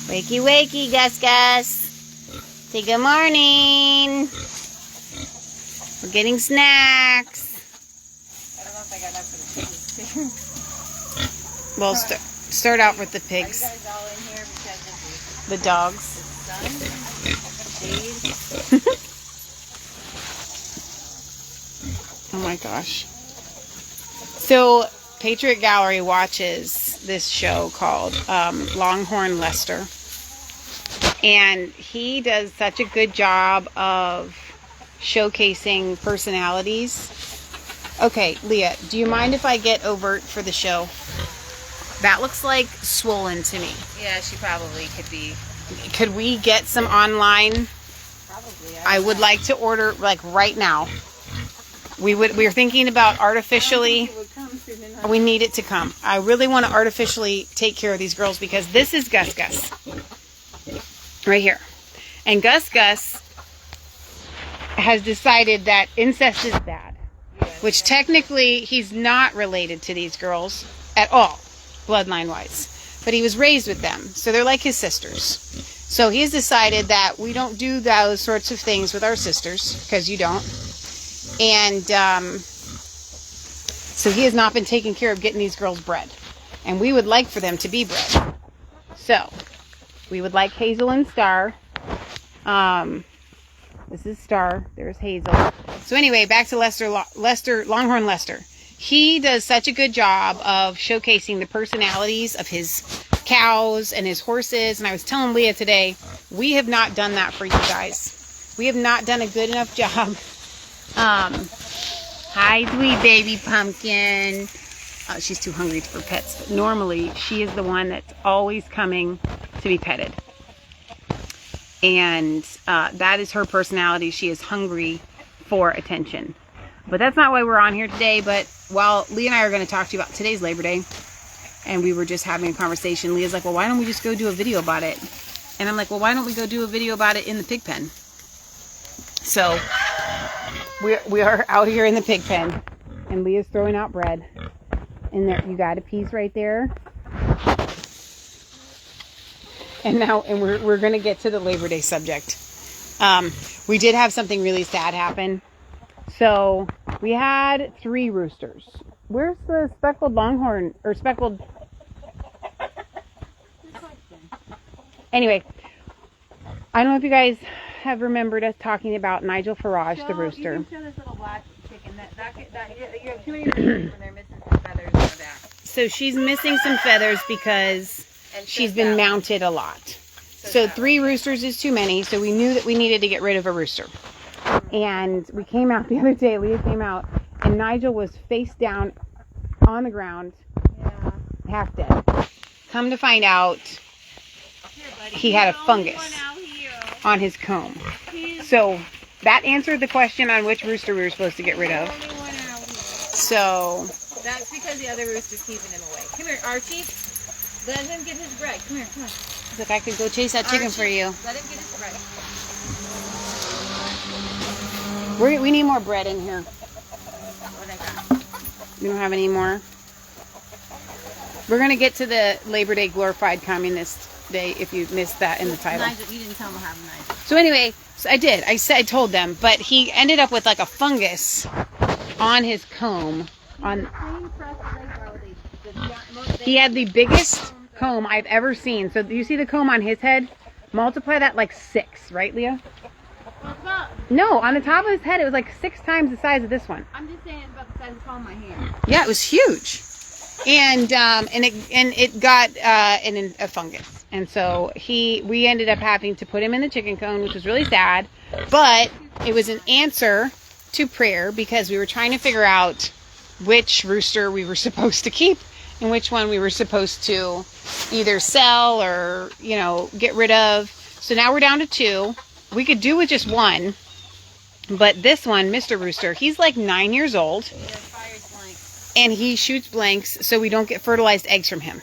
Wakey, wakey, Gus Gus. Say good morning. We're getting snacks. I don't know if I got enough for the pigs. We'll start out with the pigs. Are you guys all in here because of The dogs. the sun? Oh my gosh. So, Patriot Gallery watches this show called Longhorn Lester. And he does such a good job of showcasing personalities. Okay, Leah, do you mind if I get overt for the show? That looks like swollen to me. Yeah, she probably could be. Could we get some online? Probably. I would like to order, like, right now. We're thinking about artificially. We need it to come. I really want to artificially take care of these girls because this is Gus Gus. Right here. And Gus Gus has decided that incest is bad. Which technically he's not related to these girls at all, bloodline-wise. But he was raised with them. So they're like his sisters. So he's decided that we don't do those sorts of things with our sisters, because you don't. And so he has not been taking care of getting these girls bred. And we would like for them to be bred. So, we would like Hazel and Star. This is Star. There's Hazel. So anyway, back to Longhorn Lester. He does such a good job of showcasing the personalities of his cows and his horses. And I was telling Leah today, we have not done that for you guys. We have not done a good enough job. Hi, sweet baby pumpkin. She's too hungry for pets. But normally, she is the one that's always coming to be petted. And that is her personality. She is hungry for attention. But that's not why we're on here today. But while Leah and I are going to talk to you about today's Labor Day, and we were just having a conversation, Leah's like, well, why don't we just go do a video about it? And I'm like, well, why don't we go do a video about it in the pig pen? So we are out here in the pig pen, and Leah's throwing out bread. And there, you got a piece right there. And now, we're going to get to the Labor Day subject. We did have something really sad happen. So we had 3 roosters. Where's the speckled longhorn or speckled? Anyway, I don't know if you guys have remembered us talking about Nigel Farage, the rooster. You can show this little black chicken. You have too many roosters when they're missing some feathers in the back. So she's missing some feathers because she's been mounted a lot. So 3 roosters is too many. So we knew that we needed to get rid of a rooster. And we came out the other day. Leah came out, and Nigel was face down on the ground, half dead. Come to find out, he had a fungus on his comb. So that answered the question on which rooster we were supposed to get rid of. So that's because the other rooster's keeping him away. Come here, Archie. Let him get his bread. Come here, come on. look, I could go chase that chicken for you. Let him get his bread. We need more bread in here. What I got? We don't have any more. We're going to get to the Labor Day Glorified Communist Day if you missed that in the title. Nigel, you didn't tell him to have a knife. So anyway, so I did. I told them, but he ended up with like a fungus on his comb. He had the biggest comb I've ever seen. So do you see the comb on his head? Multiply that like 6, right, Leah? No, on the top of his head, it was like 6 times the size of this one. I'm just saying it's about the size of the palm of my hand. Yeah, it was huge, and it got a fungus, and so we ended up having to put him in the chicken cone, which was really sad, but it was an answer to prayer because we were trying to figure out which rooster we were supposed to keep and which one we were supposed to either sell or get rid of. So now we're down to 2. We could do with just 1, but this one, Mr. Rooster, he's like 9 years old, and he shoots blanks, so we don't get fertilized eggs from him.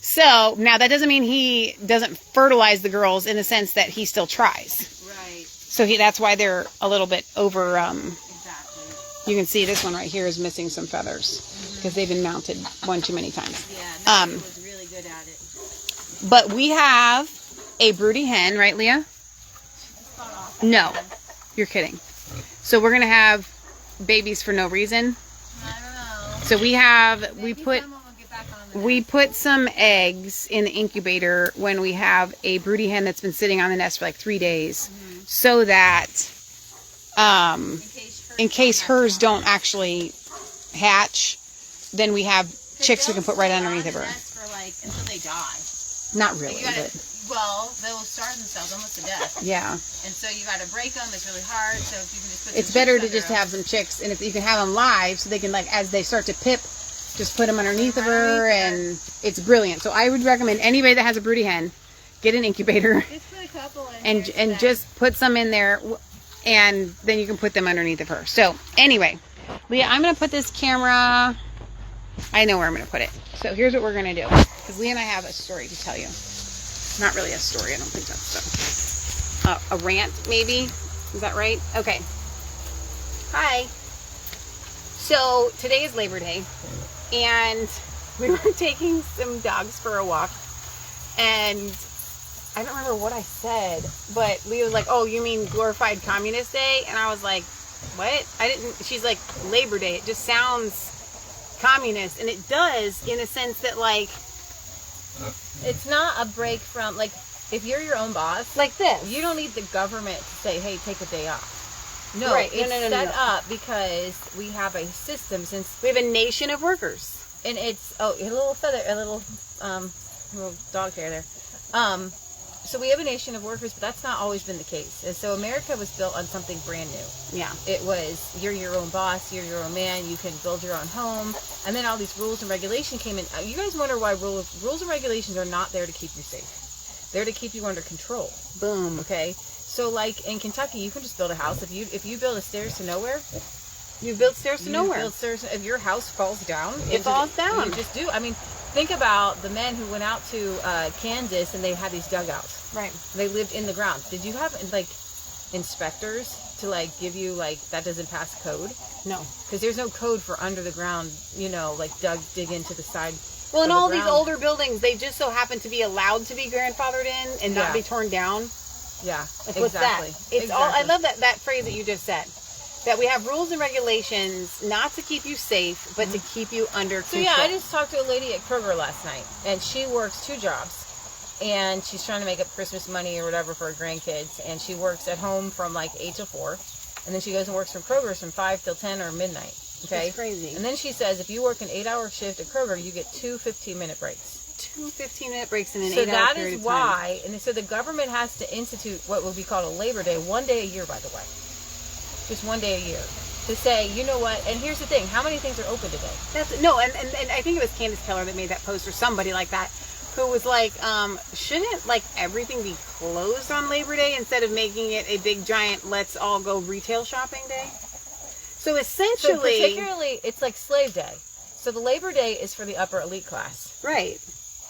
So now that doesn't mean he doesn't fertilize the girls in the sense that he still tries. Right. So that's why they're a little bit over. Exactly. You can see this one right here is missing some feathers because they've been mounted one too many times. Yeah, Nigel was really good at it. But we have a broody hen, right, Leah? No, you're kidding. So we're gonna have babies for no reason. I don't know. So we Maybe put someone will get back on the we nest. put some eggs in the incubator when we have a broody hen that's been sitting on the nest for like 3 days, so that in case hers don't actually hatch, then we have chicks we can put right underneath of her. For like until they die. Not really, You gotta, but well, they will starve themselves almost to death. yeah. And so you got to break them. It's really hard. So if you can just put It's some better chicks to just under have some chicks, and if you can have them live, so they can, like, as they start to pip, just put them underneath of her, and it's brilliant. So I would recommend anybody that has a broody hen, get an incubator, them. Just put a couple in here and today. just put some in there, and then you can put them underneath of her. So anyway, Leah, I'm gonna put this camera. I know where I'm gonna put it. So here's what we're gonna do, because Leah and I have a story to tell you. Not really a story. I don't think that's so. A rant, maybe. Is that right? Okay. Hi. So today is Labor Day, and we were taking some dogs for a walk, and I don't remember what I said, but Leah was like, "Oh, you mean glorified Communist Day?" And I was like, "What?" I didn't. She's like, "Labor Day. It just sounds communist," and it does in a sense that, like, It's not a break from, like, if you're your own boss, like this. you don't need the government to say, hey, take a day off. No, Right. No, it's no, no, set no. up because we have a system since, We have a nation of workers. and it's, oh, a little feather, a little dog hair there. So we have a nation of workers, but that's not always been the case. And so America was built on something brand new. Yeah. It was, you're your own boss, you're your own man, you can build your own home. And then all these rules and regulation came in. You guys wonder why rules and regulations are not there to keep you safe. They're to keep you under control. Boom. Okay? So like in Kentucky, you can just build a house. If you build a stairs to nowhere, You build stairs to you nowhere. build stairs, if your house falls down, It falls down. You just do. I mean, think about the men who went out to Kansas and they had these dugouts. Right. They lived in the ground. Did you have like inspectors to like give you like that doesn't pass code? No. Because there's no code for under the ground, you know, like dig into the side. Well, in of the all these ground. older buildings, they just so happen to be allowed to be grandfathered in and not Yeah. be torn down. Yeah, Like, what's that? exactly. It's all. I love that phrase that you just said. That we have rules and regulations not to keep you safe, but to keep you under So control. yeah, I just talked to a lady at Kroger last night, and she works 2 jobs, and she's trying to make up Christmas money or whatever for her grandkids, and she works at home from like 8 till 4, and then she goes and works from Kroger's from 5 till 10 or midnight. Okay, That's crazy. And then she says if you work an 8-hour shift at Kroger, you get 2 15-minute breaks. 2 15-minute breaks in an So 8-hour that period is of time. why, and so the government has to institute what would be called a Labor Day, 1 day a year, by the way, just 1 day a year, to say, you know what? And here's the thing: how many things are open today? That's, no, and I think it was Candace Keller that made that post, or somebody like that, who was like, shouldn't like everything be closed on Labor Day instead of making it a big giant let's all go retail shopping day? So So essentially, particularly, it's like Slave Day. So the Labor Day is for the upper elite class, right?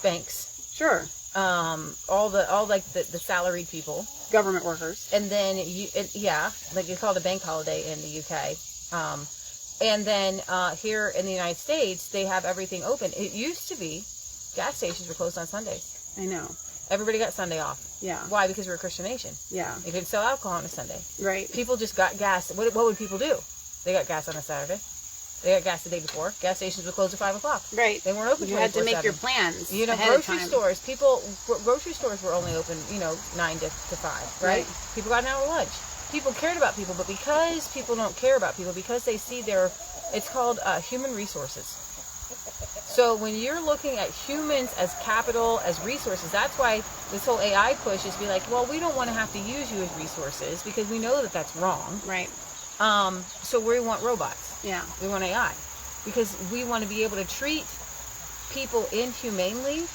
banks, Sure, all like the salaried people, government workers. and then like it's called a bank holiday in the UK. And then here in the United States, they have everything open. It used to be gas stations were closed on Sundays. I know. Everybody got Sunday off. Yeah, Why? Because we're a Christian nation. yeah, You could sell alcohol on a Sunday. right. People just got gas. What would people do? They got gas on a Saturday. They got gas the day before. Gas stations were closed at 5 o'clock. Right. They weren't open. You had to make 24/7. your plans. You know, ahead of grocery time. stores. Grocery stores were only open, 9 to 5, right? Right. People got an hour lunch. People cared about people, but because people don't care about people, because they see it's called human resources. So when you're looking at humans as capital, as resources, that's why this whole AI push is be like, well, we don't want to have to use you as resources because we know that that's wrong. Right. So we want robots. Yeah. We want AI because we want to be able to treat people inhumanely.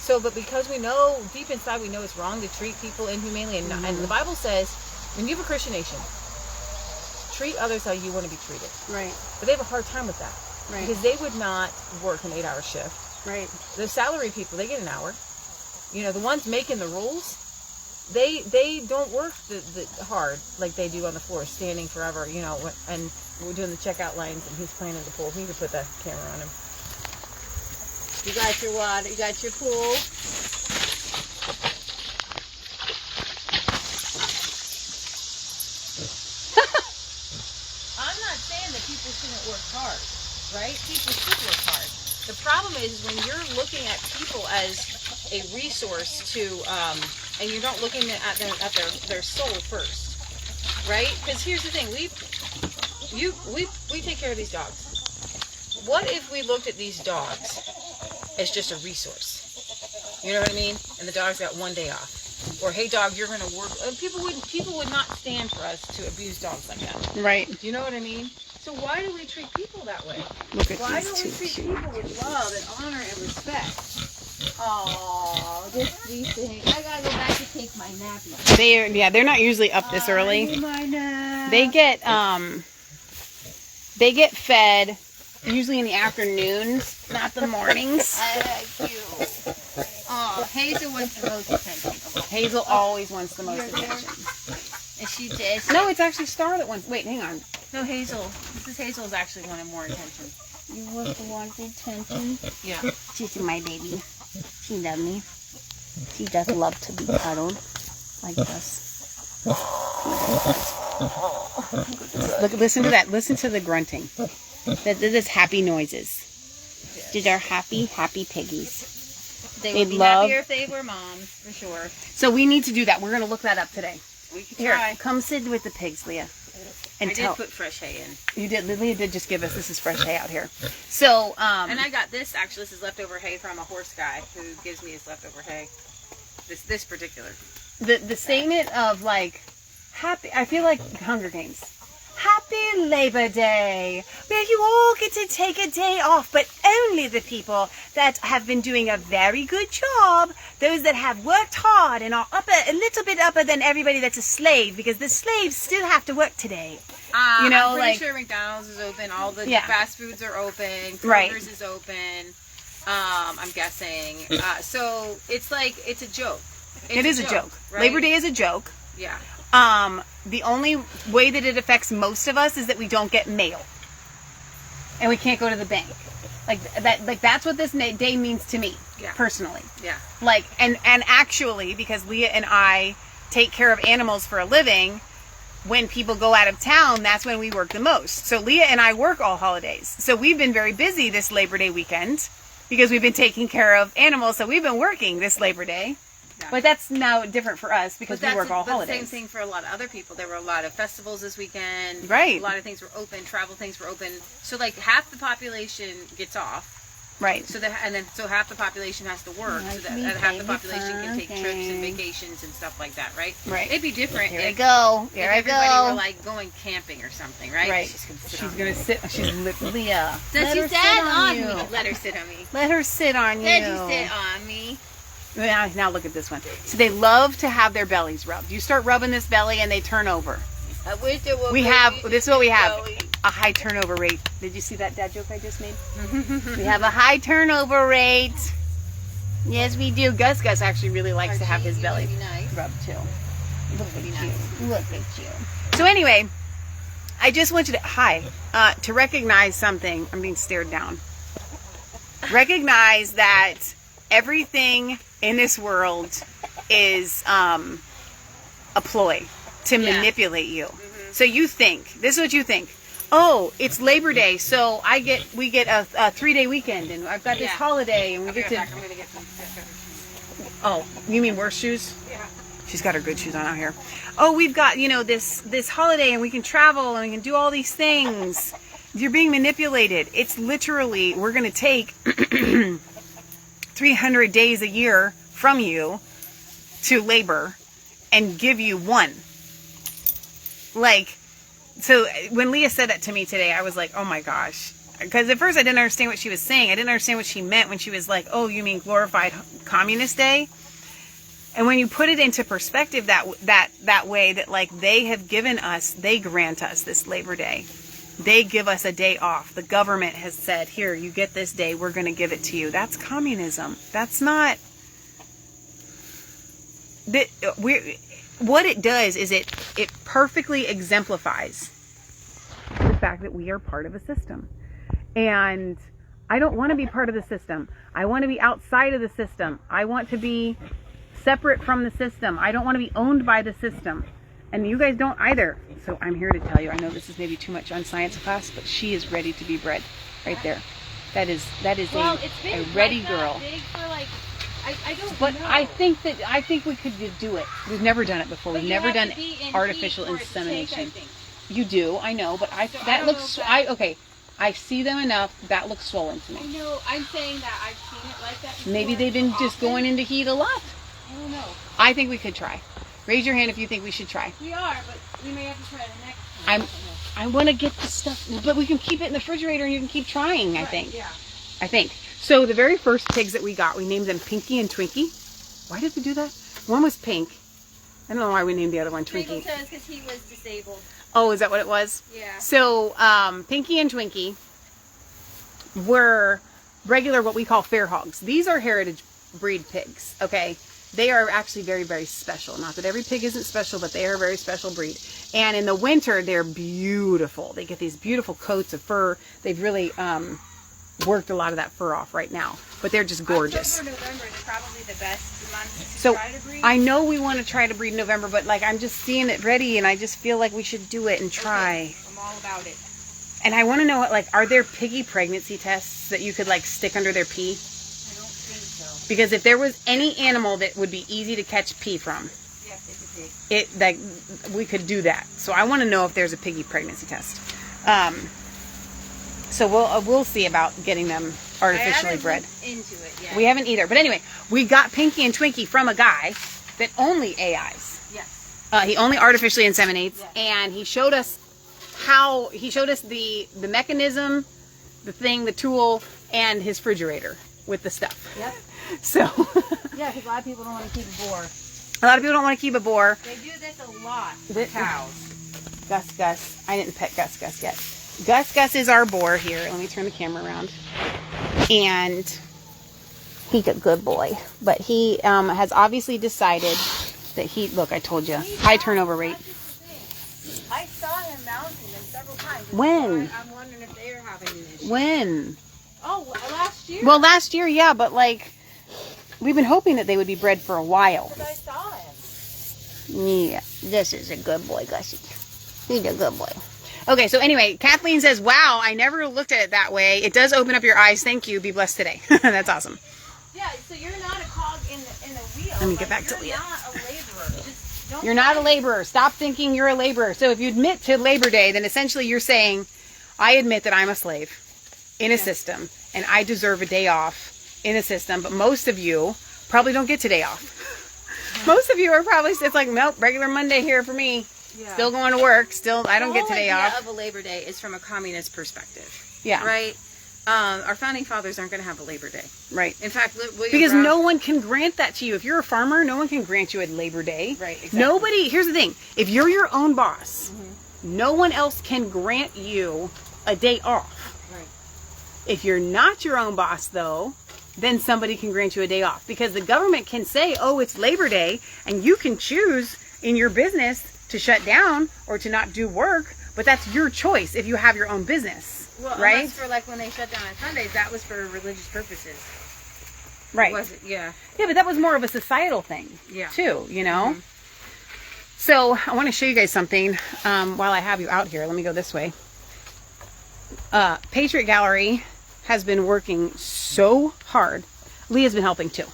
So, but because we know deep inside, we know it's wrong to treat people inhumanely, and the Bible says, when you have a Christian nation, treat others how you want to be treated. Right. But they have a hard time with that Right. because they would not work an 8-hour shift. Right. The salary people, they get an hour. The ones making the rules, they don't work the hard like they do on the floor, standing forever. And we're doing the checkout lines, and he's playing in the pool. We need to put the camera on him. You got your water. You got your pool. right? People should work hard. The problem is when you're looking at people as a resource to, and you're not looking at their soul first, right? Because here's the thing, we take care of these dogs. What if we looked at these dogs as just a resource? You know what I mean? And the dog's got one day off. Or, hey dog, you're going to work. People would not stand for us to abuse dogs like that. Right. Do you know what I mean? So why do we treat people that way? Look at Why these don't we two treat cute. people with love and honor and respect? Oh, this sweet thing. I gotta go back to take my nappy. They're not usually up this early. My nap. They get fed usually in the afternoons, not the mornings. I like you. Oh, Hazel wants the most attention. Hazel always wants the most attention. And she did. No, it's actually Star that wants. Wait, hang on. No, Hazel. Mrs. Hazel is actually wanting more attention. You want the attention? Yeah. She's my baby. She loves me. She does love to be cuddled like this. Look, listen to that. Listen to the grunting. This is happy noises. These are happy piggies. They They'd would be love- happier if they were moms, for sure. So we need to do that. We're going to look that up today. We could Here, try. come sit with the pigs, Leah. And I did put fresh hay in. you did. Leah did just give us. This is fresh hay out here. So And I got this, actually, this is leftover hay from a horse guy who gives me his leftover hay. This particular. the statement of like happy. I feel like Hunger Games. Happy Labor Day, where you all get to take a day off, but only the people that have been doing a very good job, those that have worked hard and are a little bit upper than everybody that's a slave, because the slaves still have to work today. You know, I'm pretty like- sure McDonald's is open. All the Yeah. fast foods are open. Kroger's Right. is open. I'm guessing. So it's like, it's a joke. It is a joke. Right? Labor Day is a joke. Yeah. The only way that it affects most of us is that we don't get mail. And we can't go to the bank. Like that's what this day means to me, Yeah. personally. Yeah. Like, and actually, because Leah and I take care of animals for a living, when people go out of town, that's when we work the most. So Leah and I work all holidays. So we've been very busy this Labor Day weekend because we've been taking care of animals. So we've been working this Labor Day. Yeah. But that's now different for us because we work all but holidays. same thing for a lot of other people. There were a lot of festivals this weekend. Right. A lot of things were open. Travel things were open. So like half the population gets off. Right. So half the population has to work. Like so that me, and half the baby, population can take trips and okay. vacations and stuff like that. Right. Right. It'd be different. Here I if, go. if Here I everybody go. were like going camping or something. Right. Right. She's gonna sit She's on gonna me. sit. She's Leah. Does let she her sit sit on you. me? Let her sit on me. Let her sit on you. Let you sit on me. Now look at this one. So they love to have their bellies rubbed. You start rubbing this belly and they turn over. I wish there was. This is what we have. A high turnover rate. Did you see that dad joke I just made? We have a high turnover rate. Yes, we do. Gus actually really likes to have his belly rubbed too. Look at you. Look at you. So anyway, I just want you to recognize something. I'm being stared down. Recognize that everything in this world is a ploy to manipulate you. Mm-hmm. So you think, this is what you think. Oh, it's Labor Day, so we get a 3-day weekend, and I've got this holiday, and we get to. I'm gonna get some. Oh, you mean worse shoes? Yeah. She's got her good shoes on out here. Oh, we've got this holiday, and we can travel, and we can do all these things. You're being manipulated. It's literally, we're gonna take 300 days a year from you to labor and give you one. Like, so when Leah said that to me today, I was like, oh my gosh. Because at first I didn't understand what she was saying. I didn't understand what she meant when she was like, oh, you mean glorified Communist Day? And when you put it into perspective that way, that like they have given us, they grant us this Labor Day. They give us a day off. The government has said, here, you get this day, we're going to give it to you. That's communism. That's not... What it does is it perfectly exemplifies the fact that we are part of a system. And I don't want to be part of the system. I want to be outside of the system. I want to be separate from the system. I don't want to be owned by the system. And you guys don't either. So I'm here to tell you, I know this is maybe too much on science class, but she is ready to be bred right there. That is Well, a ready girl. Big for like, I don't But know. I think we could do it. We've never done it before. But We've you never have done to be in artificial heat for it to take, I insemination. think. You do, I know, but So I that don't looks know if that- okay. I see them enough. That looks swollen to I me. know. I'm saying that I've seen it like that before. Maybe they've been just often. going into heat a lot. I don't know. I think we could try. Raise your hand if you think we should try. We are, but we may have to try the next time. I want to get the stuff, but we can keep it in the refrigerator and you can keep trying, I think. Yeah. I think. So the very first pigs that we got, we named them Pinky and Twinkie. Why did we do that? One was pink. I don't know why we named the other one Twinkle Twinkie. says because he was disabled. Oh, is that what it was? Yeah. So Pinky and Twinkie were regular, what we call fair hogs. These are heritage breed pigs, okay? They are actually very, very special. Not that every pig isn't special, but they are a very special breed. And in the winter, they're beautiful. They get these beautiful coats of fur. They've really worked a lot of that fur off right now. But they're just gorgeous. October, November is probably the best months to So try to breed. I know we want to try to breed in November, but like I'm just seeing it ready and I just feel like we should do it and try. Okay, I'm all about it. And I want to know, like, are there piggy pregnancy tests that you could like stick under their pee? I don't think so. Because if there was any animal that would be easy to catch pee from, Yes, it's a pig. it like we could do that. So I want to know if there's a piggy pregnancy test. So we'll see about getting them artificially bred. Into it, yeah. We haven't either. But anyway, we got Pinky and Twinkie from a guy that only AIs. Yes. He only artificially inseminates, Yes. and he showed us the mechanism, the thing, the tool, and his refrigerator with the stuff. Yep. So Yeah, because a lot of people don't want to keep a boar. a lot of people don't want to keep a boar. They do this a lot This- with cows. Gus. I didn't pet Gus yet. Gus is our boar here. Let me turn the camera around. And he's a good boy. But he has obviously decided that look, I told you, high turnover rate. I saw him mounting them several times. When? I'm wondering if they're having an issue. When? Oh, last year. Well, last year, yeah, but like, we've been hoping that they would be bred for a while. Because I saw him. Yeah, this is a good boy, Gussie. He's a good boy. Okay, so anyway, Kathleen says, wow, I never looked at it that way. It does open up your eyes. Thank you. Be blessed today. That's awesome. Yeah, so you're not a cog in the wheel. Let me get back to Leah. Leah. You're not a laborer. Just don't You're not a laborer. Stop thinking you're a laborer. So if you admit to Labor Day, then essentially you're saying, I admit that I'm a slave in a system, and I deserve a day off in a system, but most of you probably don't get today off. Most of you are probably, it's like, nope, regular Monday here for me. Yeah. Still going to work. Still, I don't get today The whole off. idea of a Labor Day is from a communist perspective, Yeah, right? Our founding fathers aren't going to have a Labor Day. right. In fact, William Because Brown, no one can grant that to you. If you're a farmer, no one can grant you a Labor Day. Right, exactly. Nobody, here's the thing. If you're your own boss, no one else can grant you a day off. Right. If you're not your own boss, though, then somebody can grant you a day off. Because the government can say, oh, it's Labor Day, and you can choose in your business to shut down or to not do work, but that's your choice if you have your own business, well, right? unless for like when they shut down on Sundays, that was for religious purposes. Right. Was it? Yeah. Yeah, but that was more of a societal thing, Yeah. too, you know? So I want to show you guys something while I have you out here. Let me go this way. Patriot Gallery has been working so hard. Leah's been helping too.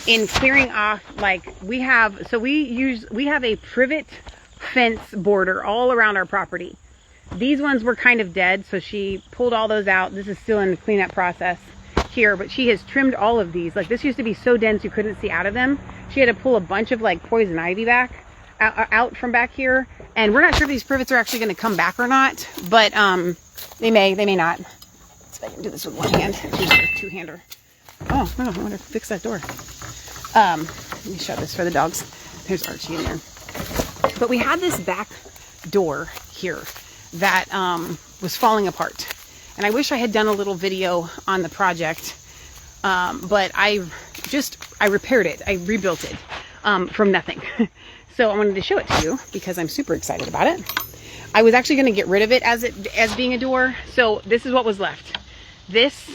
In clearing off, like we have a privet fence border all around our property. These ones were kind of dead, so she pulled all those out. This is still in the cleanup process here, but she has trimmed all of these. Like this used to be so dense you couldn't see out of them. She had to pull a bunch of like poison ivy out from back here, and we're not sure if these privets are actually going to come back or not, but they may not. Let's see if I can do this with one hand. She's a two-hander. Oh, no, I want to fix that door. Let me shut this for the dogs. There's Archie in there. But we had this back door here that was falling apart. And I wish I had done a little video on the project. But I repaired it. I rebuilt it from nothing. So I wanted to show it to you because I'm super excited about it. I was actually going to get rid of it as being a door. So this is what was left. This,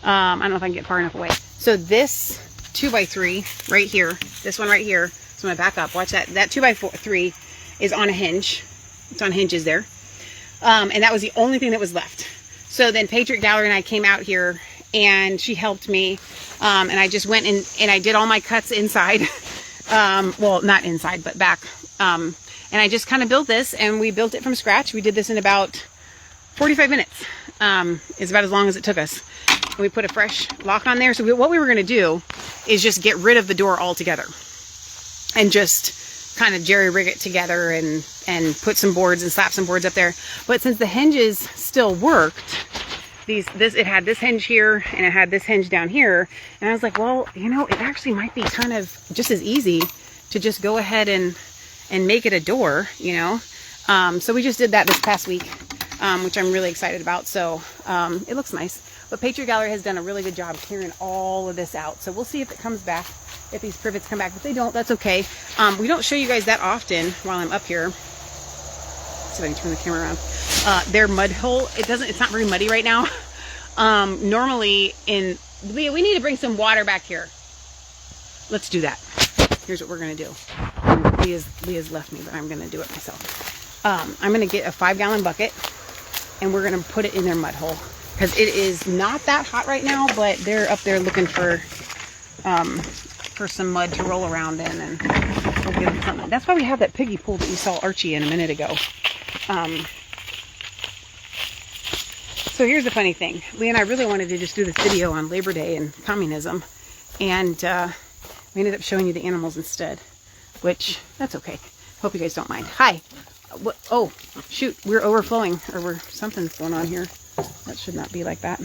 I don't know if I can get far enough away. So this 2x3 right here, this one right here, So I'm gonna back up. Watch that. That 2x3 is on a hinge. It's on hinges there. And that was the only thing that was left. So then Patriot Gallery and I came out here, and she helped me. And I just went in and I did all my cuts inside. Well, not inside, but back. And I just kind of built this, and we built it from scratch. We did this in about 45 minutes. It's about as long as it took us. And we put a fresh lock on there. So what we were going to do is just get rid of the door altogether and just kind of jerry rig it together and put some boards and slap some boards up there. But since the hinges still worked, it had this hinge here and it had this hinge down here, and I was like, well, you know, it actually might be kind of just as easy to just go ahead and make it a door, you know. So we just did that this past week, which I'm really excited about. So it looks nice. But Patriot Gallery has done a really good job clearing all of this out. So we'll see if it comes back, if these privets come back. If they don't, that's okay. We don't show you guys that often while I'm up here. Let's see if I can turn the camera around. Their mud hole, it's not very muddy right now. Normally Leah, we need to bring some water back here. Let's do that. Here's what we're gonna do. Leah's left me, but I'm gonna do it myself. I'm gonna get a 5-gallon bucket, and we're gonna put it in their mud hole. Because it is not that hot right now, but they're up there looking for some mud to roll around in, and we'll give them something. That's why we have that piggy pool that you saw Archie in a minute ago. So here's the funny thing. Lee and I really wanted to just do this video on Labor Day and communism, and we ended up showing you the animals instead, which, that's okay. Hope you guys don't mind. Hi. Oh, shoot, we're overflowing, or something's going on here. That should not be like that.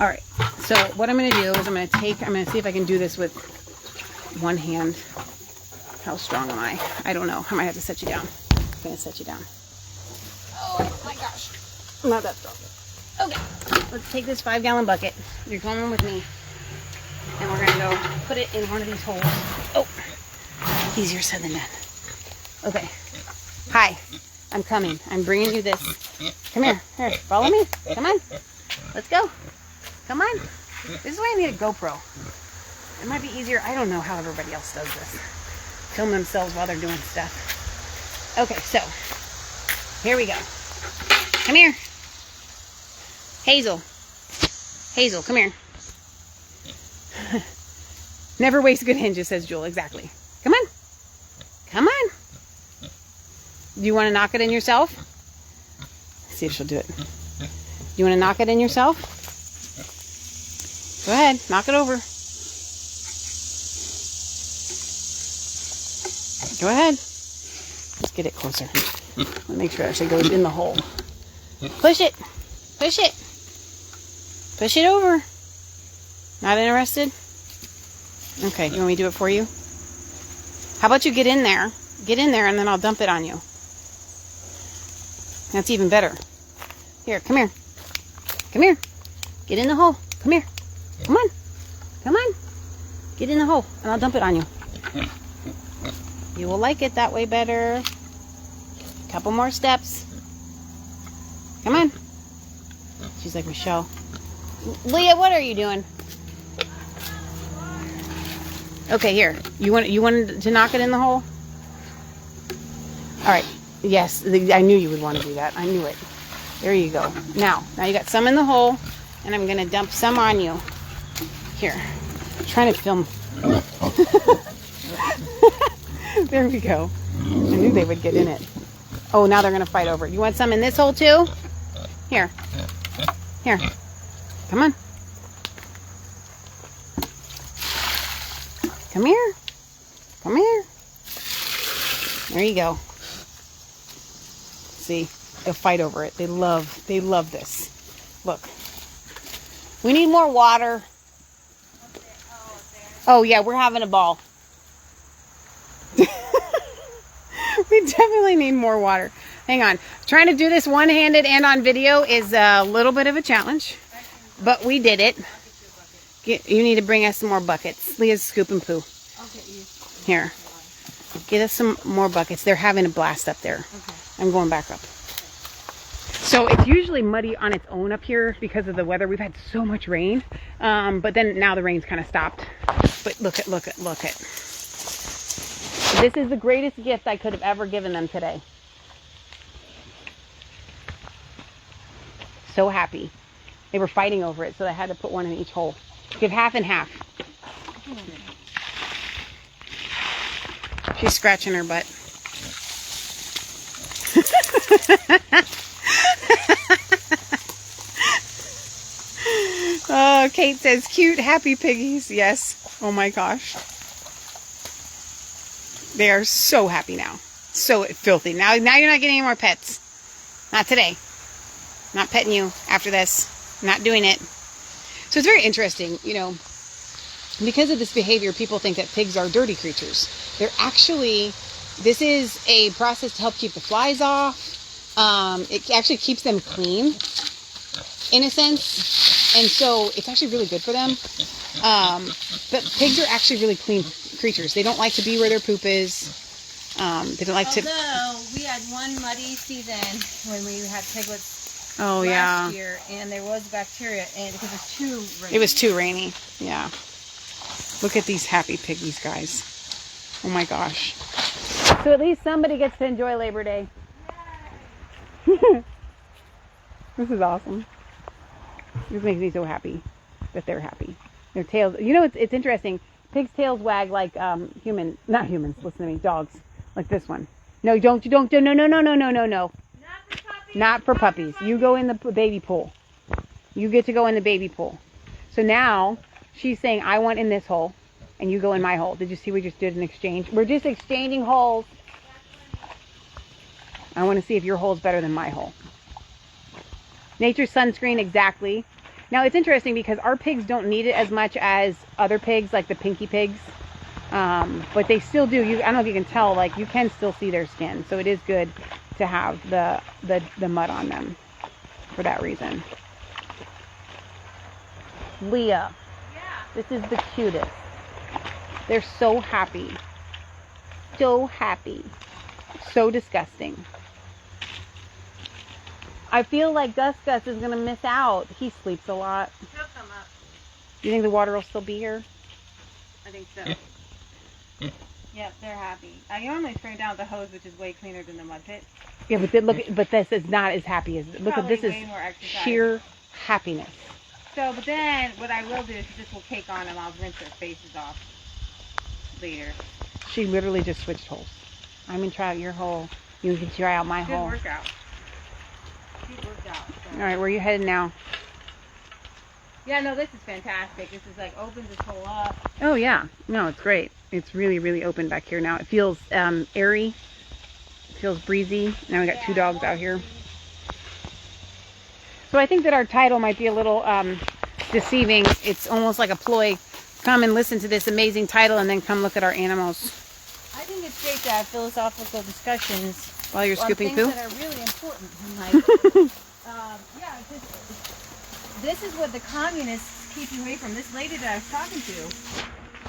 All right, so what I'm going to do is I'm going to see if I can do this with one hand. How strong am I? I don't know. I might have to set you down. I'm going to set you down. Oh my gosh. I'm not that strong. Okay, let's take this 5-gallon bucket. You're coming with me. And we're going to go put it in one of these holes. Oh, easier said than done. Okay. Hi. I'm coming. I'm bringing you this. Come here. Here, follow me. Come on. Let's go. Come on. This is why I need a GoPro. It might be easier. I don't know how everybody else does this. Film themselves while they're doing stuff. Okay, so here we go. Come here. Hazel. Hazel, come here. Never waste good hinges, says Jewel. Exactly. Come on. Come on. Do you want to knock it in yourself? Let's see if she'll do it. Do you want to knock it in yourself? Go ahead. Knock it over. Go ahead. Let's get it closer. Let me make sure it actually goes in the hole. Push it. Push it. Push it over. Not interested? Okay, you want me to do it for you? How about you get in there? Get in there and then I'll dump it on you. That's even better. Here, come here. Come here. Get in the hole. Come here. Come on. Come on. Get in the hole and I'll dump it on you. You will like it that way better. Couple more steps. Come on. She's like, Michelle. Leah, what are you doing? Okay, here. You wanted to knock it in the hole? All right. Yes, I knew you would want to do that. I knew it. There you go. Now you got some in the hole, and I'm going to dump some on you. Here. I'm trying to film. There we go. I knew they would get in it. Oh, now they're going to fight over it. You want some in this hole too? Here. Here. Come on. Come here. Come here. There you go. See, they'll fight over it. They love this. Look. We need more water. Oh yeah, we're having a ball. We definitely need more water. Hang on. Trying to do this one-handed and on video is a little bit of a challenge, but we did it. You need to bring us some more buckets. Leah's scooping poo. Here. Get us some more buckets. They're having a blast up there. Okay. I'm going back up. So it's usually muddy on its own up here because of the weather. We've had so much rain. But then now the rain's kind of stopped. But look at. This is the greatest gift I could have ever given them today. So happy. They were fighting over it, so I had to put one in each hole. Give half and half. She's scratching her butt. Oh, Kate says, cute, happy piggies. Yes. Oh my gosh. They are so happy now. So filthy. Now you're not getting any more pets. Not today. Not petting you after this. Not doing it. So it's very interesting, you know, because of this behavior, people think that pigs are dirty creatures. They're actually, this is a process to help keep the flies off. It actually keeps them clean, in a sense. And so it's actually really good for them. But pigs are actually really clean creatures. They don't like to be where their poop is. They don't like to... Although we had one muddy season when we had piglets Oh, last yeah. year, and there was bacteria, and because it was too rainy. It was too rainy. Yeah. Look at these happy piggies, guys. Oh my gosh. So at least somebody gets to enjoy Labor Day. This is awesome. This makes me so happy that they're happy. Their tails, you know, it's interesting. Pigs' tails wag like not humans, listen to me, dogs. Like this one. No, no. Not for puppies. You go in the baby pool. You get to go in the baby pool. So now she's saying, I want in this hole, and you go in my hole. Did you see we just did an exchange? We're just exchanging holes. I want to see if your hole's better than my hole. Nature's sunscreen, exactly. Now it's interesting because our pigs don't need it as much as other pigs, like the pinky pigs. But they still do. I don't know if you can tell, like you can still see their skin. So it is good to have the mud on them for that reason. Leah, this is the cutest. They're so happy. So happy. So disgusting. I feel like Gus is going to miss out. He sleeps a lot. He'll come up. Do you think the water will still be here? I think so. Yep, they're happy. I normally spray down with the hose, which is way cleaner than the mud pit. Yeah, but this is not as happy as, look at this is way more exercise. sheer happiness. So, but then what I will do is this will cake on them. I'll rinse their faces off later. She literally just switched holes. I'm going to try out your hole. You can try out my Good hole. workout. Good workout. So. All right, where are you headed now? Yeah, no, this is fantastic. This is like opens this hole up. Oh, yeah. No, it's great. It's really, really open back here now. It feels airy. It feels breezy. Now we got two dogs out here. So I think that our title might be a little deceiving. It's almost like a ploy. Come and listen to this amazing title and then come look at our animals. I think it's great to have philosophical discussions While you're on scooping things poo? that are really important in life. This is what the communists keep you away from. This lady that I was talking to,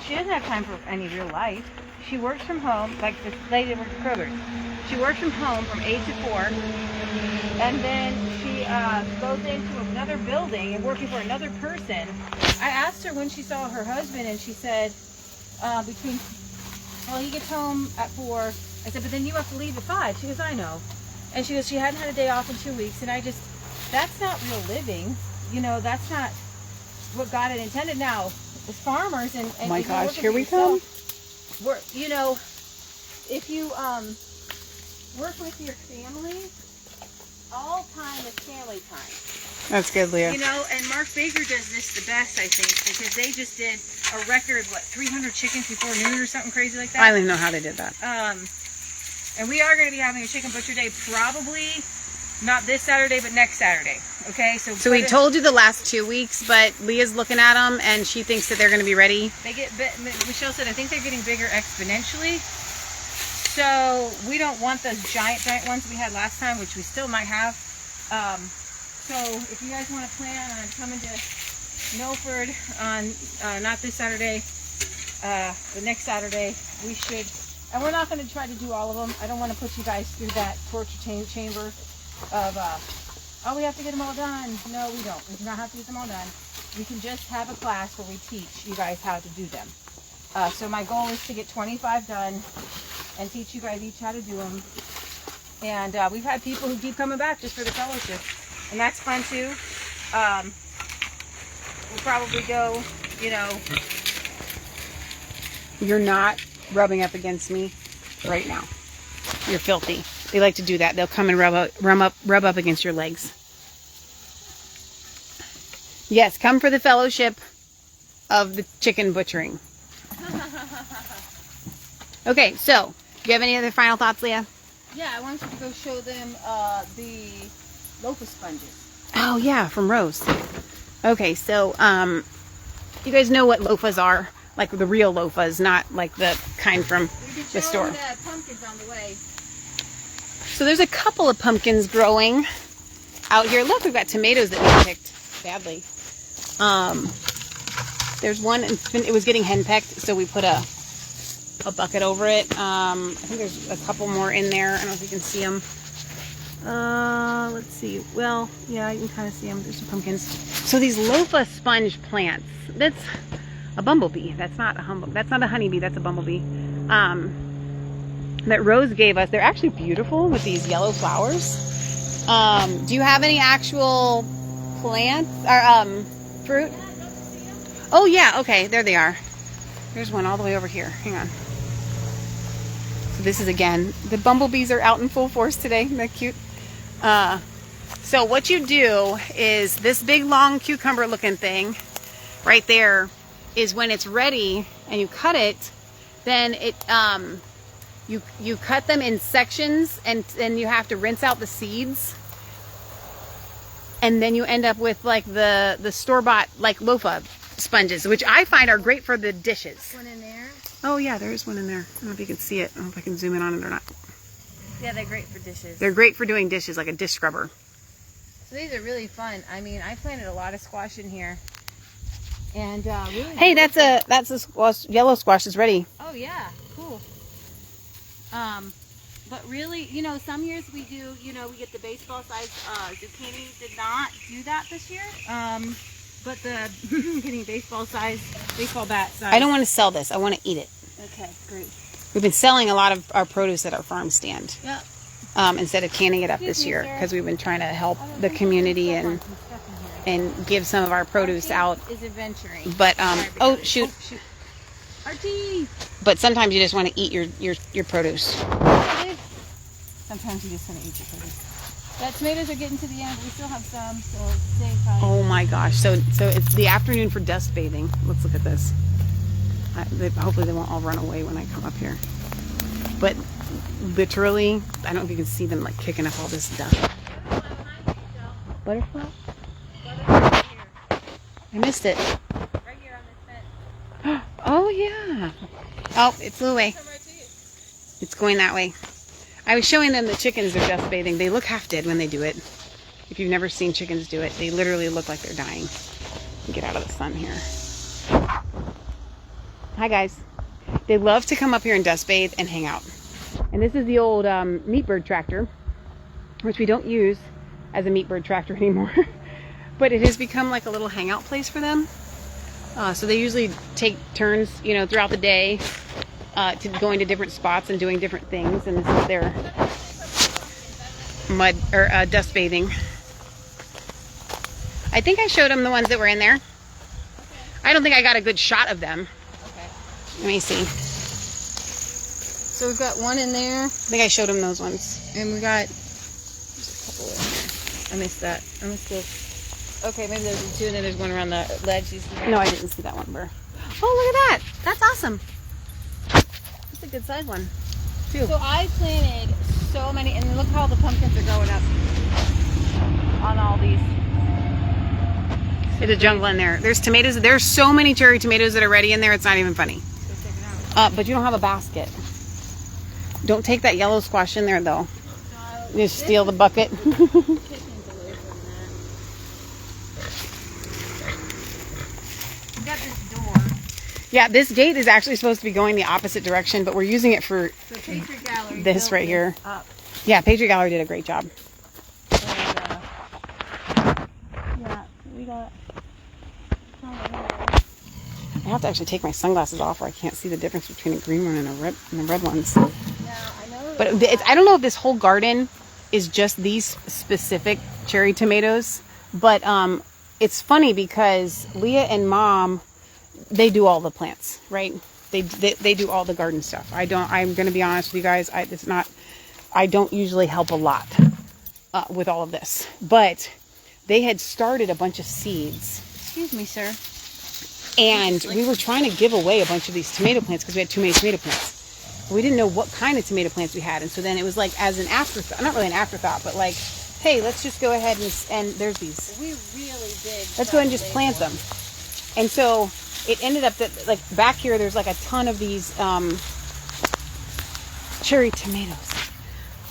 she doesn't have time for any real life. She works from home, like this lady that works at Kroger's. She works from home from 8 to 4, and then she goes into another building and working for another person. I asked her when she saw her husband, and she said, he gets home at 4. I said, but then you have to leave at 5. She goes, I know. And she goes, she hadn't had a day off in 2 weeks, and that's not real living. You know, that's not what God had intended. Now, as farmers and Oh my if you gosh, work here for we yourself, you know, if you work with your family, all time is family time. That's good, Leah. You know, and Mark Baker does this the best, I think, because they just did a record, 300 chickens before noon or something crazy like that. I don't even know how they did that. And we are going to be having a chicken butcher day, probably not this Saturday, but next Saturday. Okay, So we told you the last 2 weeks, but Leah's looking at them and she thinks that they're going to be ready. They get. Michelle said, I think they're getting bigger exponentially. So we don't want those giant ones we had last time, which we still might have. So if you guys want to plan on coming to Milford on not this Saturday, the next Saturday, we should. And we're not going to try to do all of them. I don't want to put you guys through that torture chamber of, we have to get them all done. No, we don't. We do not have to get them all done. We can just have a class where we teach you guys how to do them. So my goal is to get 25 done and teach you guys each how to do them. And we've had people who keep coming back just for the fellowship, and that's fun too. We'll probably go, you know. You're not rubbing up against me right now. You're filthy. They like to do that. They'll come and rub up against your legs. Yes, come for the fellowship of the chicken butchering. Okay, so do you have any other final thoughts, Leah? Yeah, I want you to go show them the loafa sponges. Oh yeah, from Rose. Okay, so you guys know what loafas are, like the real loafas, not like the kind from the store. The pumpkins on the way. So there's a couple of pumpkins growing out here. Look, we've got tomatoes that we picked badly. There's one, it was getting henpecked, so we put a bucket over it. I think there's a couple more in there. I don't know if you can see them. Let's see. Well, yeah, you can kind of see them. There's some pumpkins. So these loafa sponge plants, that's a bumblebee. That's not a honeybee, that's a bumblebee. That Rose gave us. They're actually beautiful with these yellow flowers. Do you have any actual plants or fruit? Oh yeah, okay, there they are. There's one all the way over here. Hang on. So this is, again, the bumblebees are out in full force today. Isn't that cute? So what you do is this big long cucumber looking thing right there is when it's ready and you cut it, then it you cut them in sections, and then you have to rinse out the seeds, and then you end up with like the store-bought like loafa sponges, which I find are great for the dishes. One in there. Oh yeah, there is one in there. I don't know if you can see it. I don't know if I can zoom in on it or not. Yeah, they're great for dishes. They're great for doing dishes, like a dish scrubber. So these are really fun. I mean, I planted a lot of squash in here, and really. Hey, that's a squash, yellow squash is ready. Oh yeah, cool. But really, you know, some years we do, you know, we get the baseball size zucchini. Did not do that this year. But the getting baseball bat size. I don't want to sell this. I want to eat it. Okay, great. We've been selling a lot of our produce at our farm stand. Yep. Instead of canning it up this year, because we've been trying to help the community and give some of our produce out. Is adventuring. But oh shoot. Archie. But sometimes you just want to eat your produce. Sometimes you just want to eat your produce. The tomatoes are getting to the end. We still have some, so stay tight. Oh my gosh! So it's the afternoon for dust bathing. Let's look at this. Hopefully they won't all run away when I come up here. But literally, I don't know if you can see them like kicking up all this dust. Butterfly? Butterfly here. I missed it. Right here on this fence. Oh yeah. Oh, it flew away. Come right to you. It's going that way. I was showing them the chickens are dust bathing. They look half dead when they do it. If you've never seen chickens do it, they literally look like they're dying. Get out of the sun here. Hi guys. They love to come up here and dust bathe and hang out. And this is the old meat bird tractor, which we don't use as a meat bird tractor anymore. But it has become like a little hangout place for them. So they usually take turns, you know, throughout the day to going to different spots and doing different things. And this is their mud or dust bathing. I think I showed them the ones that were in there. I don't think I got a good shot of them. Okay. Let me see. So we've got one in there, I think I showed them those ones. and we got. There's a couple in here. I missed that. I missed this. Okay, maybe there's two, and then there's one around the ledge. You see that? No, I didn't see that one, Burr. Oh, look at that. That's awesome. That's a good size one, too. So I planted so many, and look how the pumpkins are going up on all these. It's a jungle in there. There's tomatoes. There's so many cherry tomatoes that are ready in there. It's not even funny. So check it out. But you don't have a basket. Don't take that yellow squash in there, though. So You just steal the bucket. chickens away from that. We got this door. Yeah, this gate is actually supposed to be going the opposite direction, but we're using it for So Patriot Gallery. this built right here. Up. Yeah, Patriot Gallery did a great job. And, yeah, we got. I have to actually take my sunglasses off or I can't see the difference between a green one and the red ones. Yeah, But I don't know if this whole garden is just these specific cherry tomatoes. But it's funny because Leah and Mom, they do all the plants, right? They do all the garden stuff. I'm going to be honest with you guys. I don't usually help a lot with all of this. But they had started a bunch of seeds. Excuse me, sir. And we were trying to give away a bunch of these tomato plants because we had too many tomato plants. We didn't know what kind of tomato plants we had. And so then it was like as an afterthought, not really an afterthought, but like, hey, let's just go ahead and there's these. We really did. Let's go ahead and just plant them. And so it ended up that like back here, there's like a ton of these cherry tomatoes.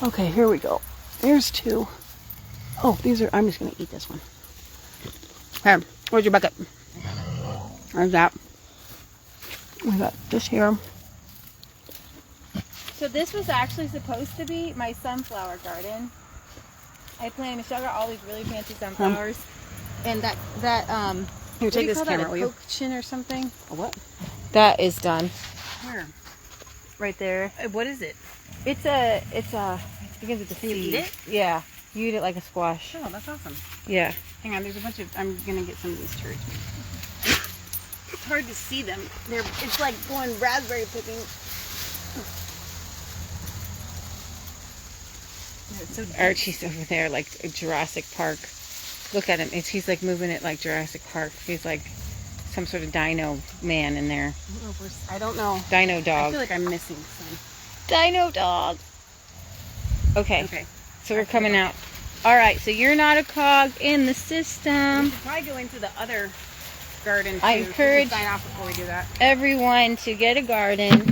Okay, here we go. There's two. Oh, these are, I'm just going to eat this one. Here, where's your bucket? There's that. We got this here. So this was actually supposed to be my sunflower garden. I planted, Michelle got all these really fancy sunflowers. And that Here, take this camera, will you? Cochin or something? A what? That is done. Where? Right there. What is it? It's a, it begins with a C. Can you eat it? Yeah. You eat it like a squash. Oh, that's awesome. Yeah. Hang on, there's a bunch of, I'm going to get some of these cherry tomatoes. It's hard to see them. It's like going raspberry picking. So Archie's over there like Jurassic Park. Look at him. He's like moving it like Jurassic Park. He's like some sort of dino man in there. I don't know. Dino I dog. feel like I'm missing some. Dino dog. Okay. Okay. So we're coming out. All right. So you're not a cog in the system. We should probably go into the other garden too. I We should encourage sign off before we do that. everyone to get a garden,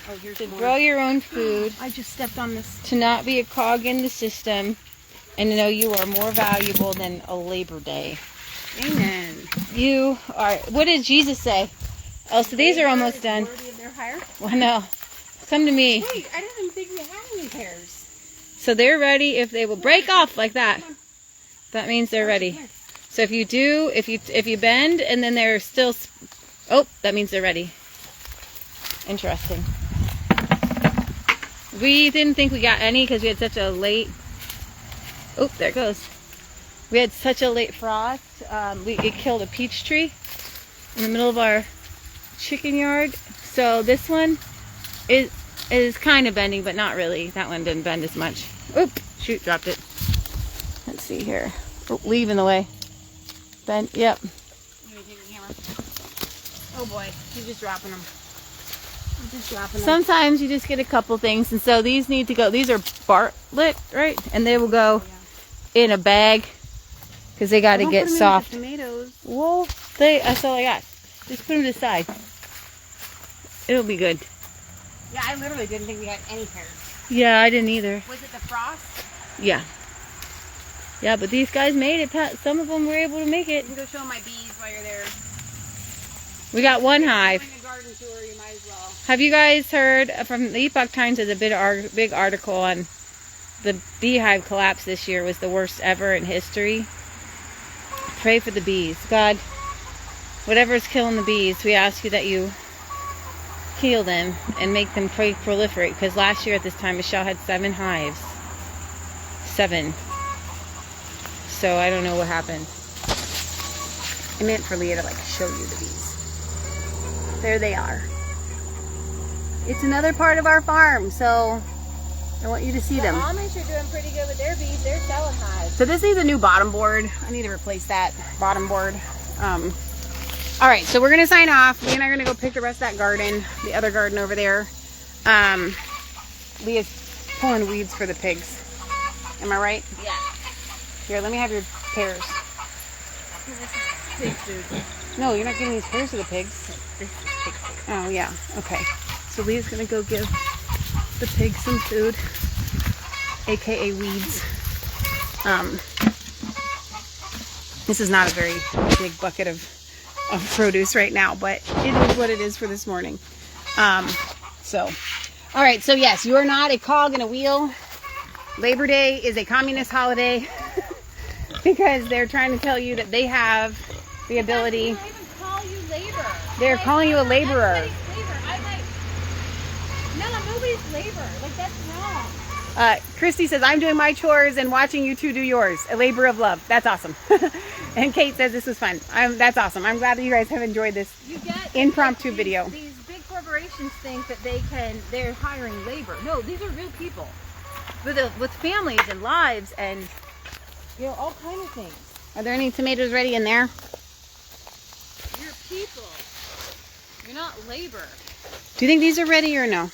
Oh, here's to more. grow your own food, I just stepped on this. to not be a cog in the system, and to know you are more valuable than a Labor Day. Amen. You are. What did Jesus say? Oh, so these are almost done. Worthy of their hire? Well, no. Come to me. Wait, I didn't think we had any pears. So they're ready. If they will break off like that, that means they're ready. So if you bend and then they're still, that means they're ready. Interesting. We didn't think we got any because we had such a late, there it goes. We had such a late frost. It killed a peach tree in the middle of our chicken yard. So this one is kind of bending, but not really. That one didn't bend as much. Oop, shoot, dropped it. Let's see here. Oh, leave in the way. Bend, yep. Oh boy, he's just dropping them. I'm just dropping them. Sometimes you just get a couple things, and so these need to go. These are Bartlett, right? And they will go in a bag because they got to get soft. Tomatoes. Well, that's all I got. Just put them to the side. It'll be good. Yeah, I literally didn't think we had any pears. Yeah, I didn't either. Was it the frost? Yeah. Yeah, but these guys made it. Some of them were able to make it. You can go show my bees while you're there. We got one hive. Doing a garden tour, you might as well. Have you guys heard from the Epoch Times? There's a big article on the beehive collapse this year was the worst ever in history. Pray for the bees. God, whatever's killing the bees, we ask you that you heal them and make them proliferate. Because last year at this time, Michelle had 7 hives. 7. So I don't know what happened. I meant for Leah to like show you the bees. There they are. It's another part of our farm, so I want you to see them. Amish are doing pretty good with their bees. They're selling hives. So this needs a new bottom board. I need to replace that bottom board. All right, so we're gonna sign off. Leah and I are gonna go pick the rest of that garden, the other garden over there. Leah's pulling weeds for the pigs. Am I right? Yeah. Here, let me have your pears. Pig food. No, you're not giving these pears to the pigs. This is pig food. Oh, yeah. Okay. So Leah's going to go give the pigs some food, aka weeds. This is not a very big bucket of produce right now, but it is what it is for this morning. All right. So yes, you are not a cog in a wheel. Labor Day is a communist holiday because they're trying to tell you that they have the ability. They don't even call you labor. They're calling you a laborer. No, nobody's labor. Like, that's wrong. Christy says, I'm doing my chores and watching you two do yours. A labor of love. That's awesome. And Kate says this was fun. That's awesome. I'm glad that you guys have enjoyed this impromptu video. These big corporations think that they're hiring labor. No, these are real people with families and lives and, all kind of things. Are there any tomatoes ready in there? You're people. You're not labor. Do you think these are ready or no?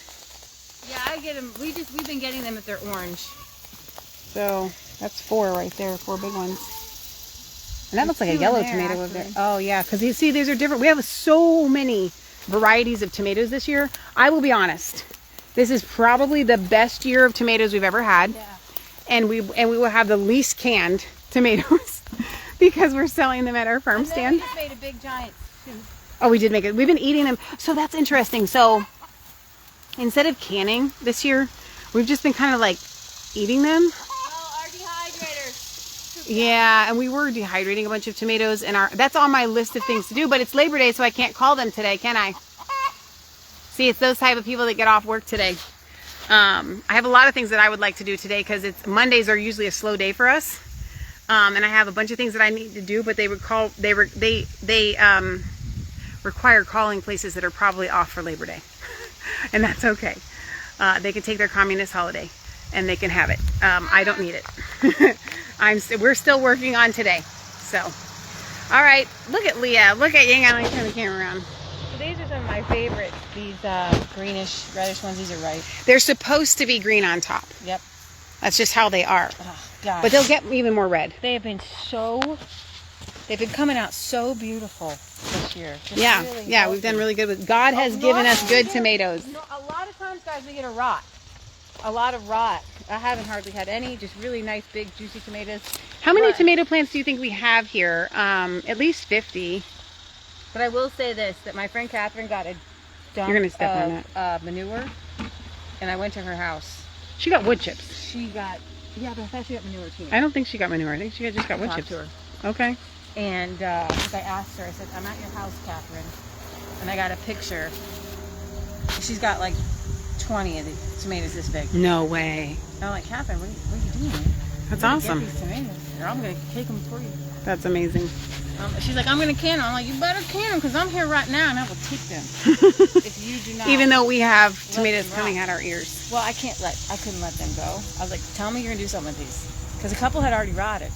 Yeah, I get them. We've been getting them if they're orange. So that's 4 right there, 4 big ones. And that looks like a yellow tomato over there. Oh yeah, because you see these are different. We have so many varieties of tomatoes this year. I will be honest. This is probably the best year of tomatoes we've ever had. Yeah. And we will have the least canned tomatoes because we're selling them at our farm stand. We just made a big giant soup. Oh, we did make it. We've been eating them. So that's interesting. So instead of canning this year, we've just been kind of like eating them. Oh, our dehydrators. Yeah, and we were dehydrating a bunch of tomatoes, and that's on my list of things to do, but it's Labor Day, so I can't call them today, can I? See, it's those type of people that get off work today. I have a lot of things that I would like to do today because Mondays are usually a slow day for us. And I have a bunch of things that I need to do, but they require calling places that are probably off for Labor Day. And that's okay. They can take their communist holiday and they can have it. I don't need it. We're still working on today. So, all right, look at Leah. Look at Yang. I turn the camera around. So these are some of my favorites. These greenish, reddish ones. These are ripe. They're supposed to be green on top. Yep. That's just how they are. Oh, gosh. But they'll get even more red. They've been coming out so beautiful this year. Just Yeah, really yeah, healthy. we've done really good with. God has given us good tomatoes. No, a lot of times, guys, we get a rot. A lot of rot. I haven't hardly had any. Just really nice, big, juicy tomatoes. How many But- tomato plants do you think we have here? At least 50. But I will say this: that my friend Catherine got a dump You're gonna step on of manure, and I went to her house. She got wood chips. She got but I thought she got manure too. I don't think she got manure. I think she just got wood Talked chips. to her. Okay. And I asked her, I said, I'm at your house, Catherine. And I got a picture. She's got like 20 of the tomatoes this big. No way. And I'm like, Catherine, what are you doing? That's I'm gonna awesome. Get these tomatoes, or I'm going to take them for you. That's amazing. She's like, I'm going to can them. I'm like, you better can them because I'm here right now and I will take them. If you do not. Even though we have tomatoes them coming rot. out our ears. Well, I couldn't let them go. I was like, tell me you're going to do something with these. Because a couple had already rotted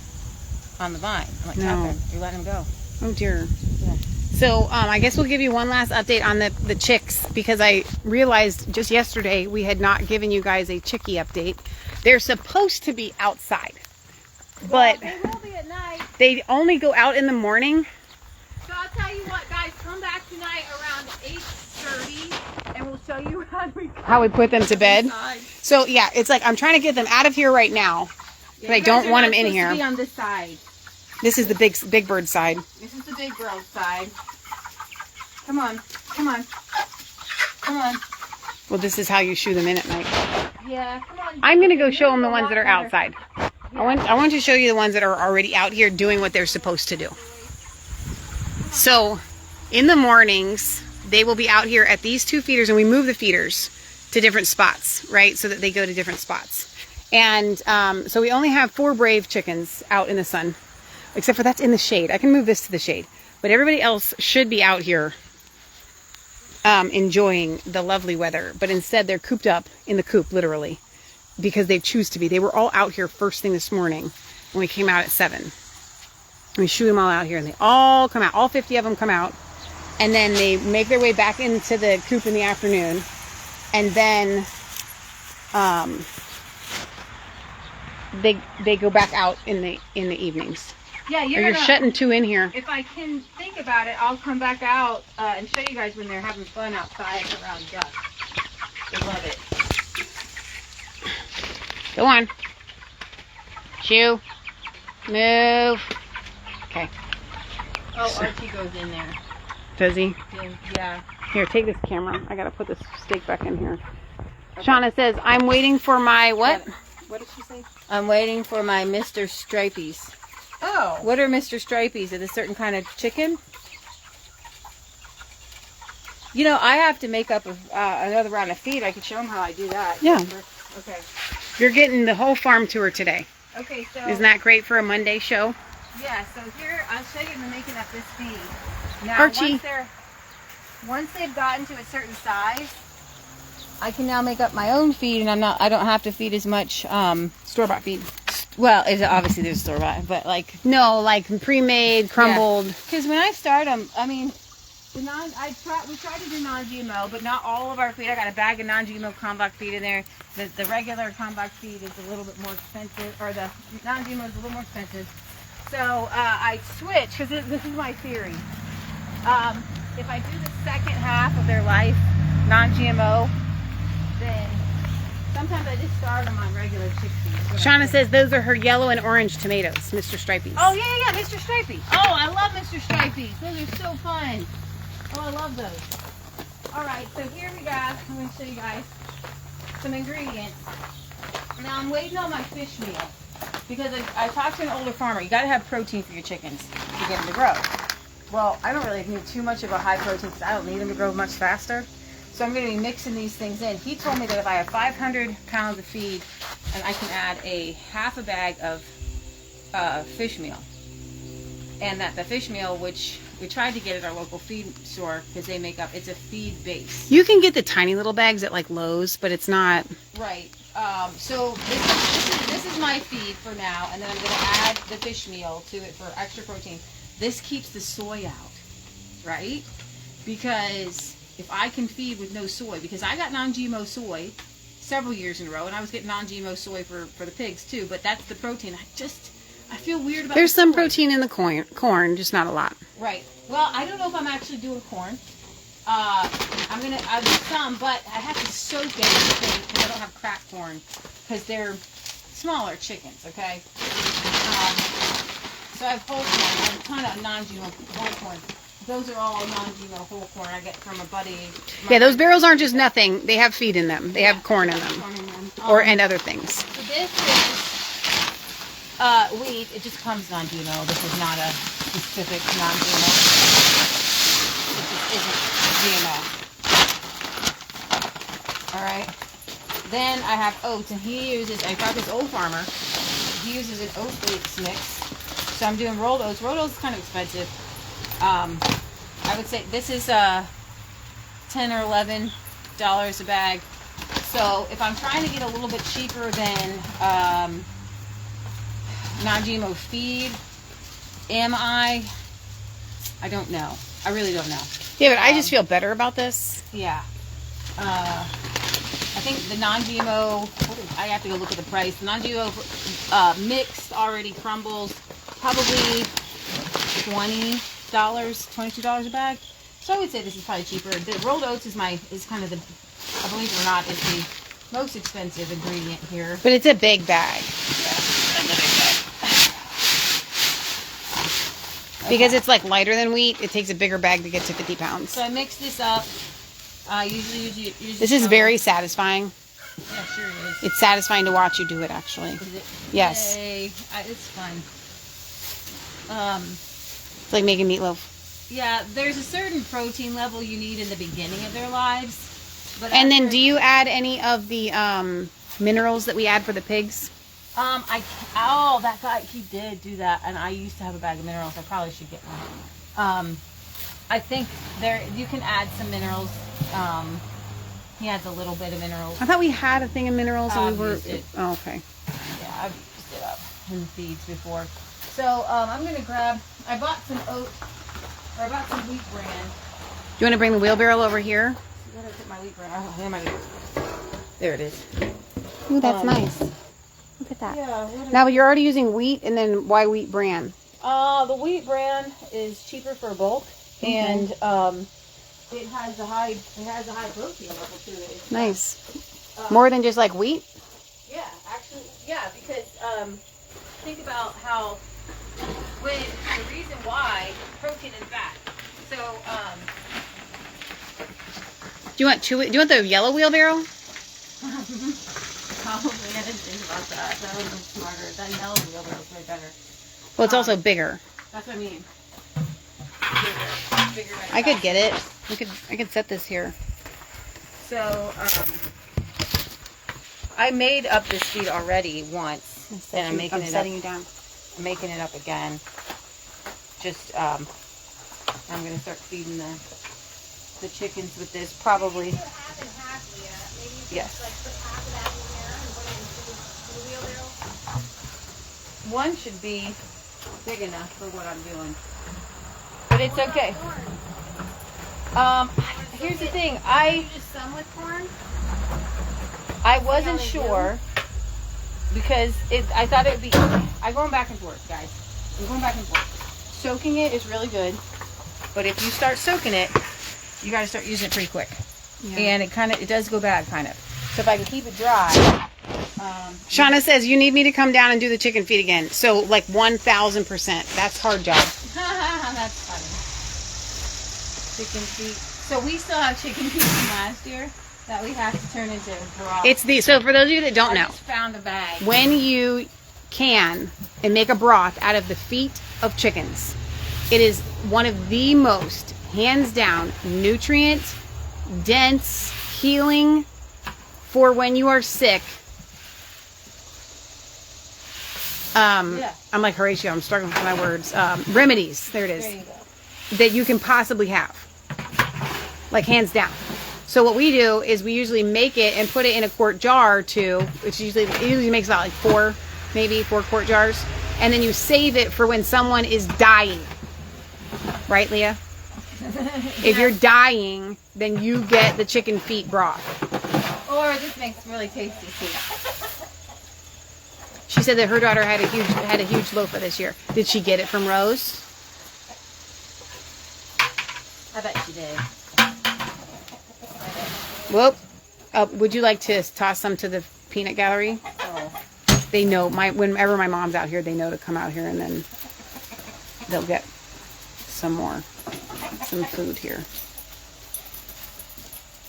on the vine. I'm like, No. Catherine, you're letting them go. Oh dear. Yeah. So I guess we'll give you one last update on the chicks because I realized just yesterday we had not given you guys a chickie update. They're supposed to be outside, but They will be at night. they only go out in the morning. So I'll tell you what, guys, come back tonight around 8:30 and we'll show you how we Put them to bed. inside. So yeah, it's like I'm trying to get them out of here right now, but I don't want them in here. Be on this side. This is the big bird side. This is the big girl side. Come on, come on, come on. Well, this is how you shoo them in at night. Yeah, come on. I'm gonna go show them the ones that are outside. I want to show you the ones that are already out here doing what they're supposed to do. So, in the mornings, they will be out here at these 2 feeders, and we move the feeders to different spots, right? So that they go to different spots. And so we only have 4 brave chickens out in the sun, except for that's in the shade. I can move this to the shade. But everybody else should be out here enjoying the lovely weather. But instead, they're cooped up in the coop, literally, because they choose to be. They were all out here first thing this morning when we came out at 7. We shoo them all out here, and they all come out. All 50 of them come out, and then they make their way back into the coop in the afternoon, and then they go back out in the evenings. Yeah, Or you're shutting 2 in here. If I can think about it, I'll come back out and show you guys when they're having fun outside around dusk. They love it. Go on. Shoo. Move. Okay. Oh, Archie goes in there. Does he? Yeah. Here, take this camera. I gotta put this steak back in here. Shauna says, I'm waiting for my what? What did she say? I'm waiting for my Mr. Stripies. Oh. What are Mr. Stripies? Are they a certain kind of chicken? You know, I have to make up another round of feed. I could show them how I do that. Yeah. Okay. You're getting the whole farm tour today. Okay, so. Isn't that great for a Monday show? Yeah, so here, I'll show you them making up this feed. Now, Archie. once they've gotten to a certain size, I can now make up my own feed, and I don't have to feed as much, Store-bought feed. well, obviously there's store-bought, but like, No, like pre-made, crumbled. because when I start them, I mean, we tried to do non-GMO, but not all of our feed. I got a bag of non-GMO Kalmbach feed in there. The regular Kalmbach feed is a little bit more expensive, or the non-GMO is a little more expensive. So I switch, because this is my theory. If I do the second half of their life non-GMO, then sometimes I just start them on regular chick feed. Shauna says those are her yellow and orange tomatoes, Mr. Stripey. Oh, yeah, Mr. Stripey. Oh, I love Mr. Stripey. Those are so fun. Oh, I love those. All right, so here we got, I'm going to show you guys some ingredients. Now, I'm waiting on my fish meal because I talked to an older farmer. You got to have protein for your chickens to get them to grow. Well, I don't really need too much of a high protein because I don't need them to grow much faster. So I'm going to be mixing these things in. He told me that if I have 500 pounds of feed, and I can add a half a bag of fish meal. And that the fish meal, which we tried to get at our local feed store because they make up, it's a feed base. You can get the tiny little bags at like Lowe's, but it's not. Right. So this is my feed for now, and then I'm going to add the fish meal to it for extra protein. This keeps the soy out, right? Because if I can feed with no soy, because I got non-GMO soy several years in a row, and I was getting non-GMO soy for the pigs too, but that's the protein. I feel weird about There's the some soy. protein in the corn, just not a lot. Right. Well, I don't know if I'm actually doing corn. I'll do some, but I have to soak everything because I don't have cracked corn because they're smaller chickens, okay? So I have whole corn. I have a ton of non-GMO whole corn. Those are all non-GMO whole corn I get from a buddy. Yeah, those barrels aren't just nothing. They have feed in them. They have corn in them, Corn in them. and other things. So this is wheat. It just comes non-GMO. This is not a specific non-GMO. This isn't GMO. All right. Then I have oats, and I got this old farmer. He uses an oat flakes mix. So I'm doing rolled oats. Rolled oats is kind of expensive. I would say this is $10 or $11 a bag. So if I'm trying to get a little bit cheaper than non-GMO feed, am I? I don't know. I really don't know. Yeah, but I just feel better about this. Yeah. I think the non-GMO, I have to go look at the price. The non-GMO mixed already crumbles, probably $20, $22 a bag. So I would say this is probably cheaper. The rolled oats is kind of the, I believe it or not, is the most expensive ingredient here. But it's a big bag. Because it's like lighter than wheat, it takes a bigger bag to get to 50 pounds. So I mix this up. Usually This is very satisfying. Yeah, sure it is. It's satisfying to watch you do it, actually. Is it? Yes. Yay. It's fun. It's like making meatloaf. Yeah, there's a certain protein level you need in the beginning of their lives. But And then after- do you add any of the minerals that we add for the pigs? That guy, he did do that, and I used to have a bag of minerals. I probably should get one. I think you can add some minerals. He adds a little bit of minerals. I thought we had a thing of minerals and we were... Used it. Oh, okay. Yeah, I've used it up in feeds before. So I'm gonna grab. I bought some wheat bran. Do you want to bring the wheelbarrow over here? Where did I put my wheat bran? Oh, there my There it is. Ooh, that's nice. Look at that. Yeah. Now, but you're already using wheat, and then why wheat bran? The wheat bran is cheaper for bulk, and it has a high protein level to it. It's Nice. More than just like wheat? Yeah, actually, yeah, because think about how the reason why protein and fat. So Do you want the yellow wheelbarrow? probably I didn't think about that. That would have been smarter. That yellow wheelbarrow is way better. Well, it's also bigger. That's what I mean. bigger. I could get it. I could set this here. So, I made up this feed already once, and I'm making it setting up. you down. I'm making it up again. Just, I'm gonna start feeding the chickens with this probably. Yes. One should be big enough for what I'm doing, but it's okay. Here's the thing. Just some with corn. I wasn't sure because I thought it would be. I'm going back and forth, guys. I'm going back and forth. Soaking it is really good, but if you start soaking it, you got to start using it pretty quick, and it does go bad, kind of. So if I can keep it dry. Shauna says you need me to come down and do the chicken feed again. So like 1,000%. That's hard job. That's funny. Chicken feet. So we still have chicken feet from last year that we have to turn into broth. So for those of you that don't I know, just found a bag. when you can and make a broth out of the feet of chickens, it is one of the most, hands down, nutrient dense, healing for when you are sick. I'm like Horatio, I'm struggling with my words. Remedies, there it is, There you go. that you can possibly have. Like hands down. So what we do is we usually make it and put it in a quart jar or two, which it usually makes about like 4 quart jars. And then you save it for when someone is dying. Right, Leah? If you're dying, then you get the chicken feet broth. Or this makes really tasty too. She said that her daughter had a huge loaf this year. Did she get it from Rose? I bet she did. Whoop. Would you like to toss some to the peanut gallery? Oh. They know whenever my mom's out here, they know to come out here and then they'll get some food here.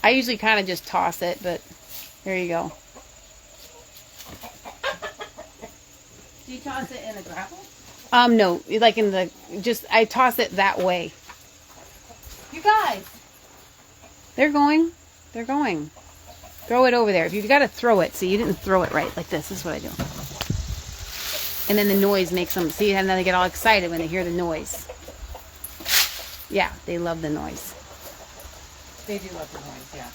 I usually kind of just toss it, but there you go. Do you toss it in the grapple? No, like I toss it that way. You guys. They're going. Throw it over there. If you've got to throw it, see, you didn't throw it right. Like this is what I do. And then the noise makes them, see, and then they get all excited when they hear the noise. Yeah, they love the noise. They do love the noise, yeah.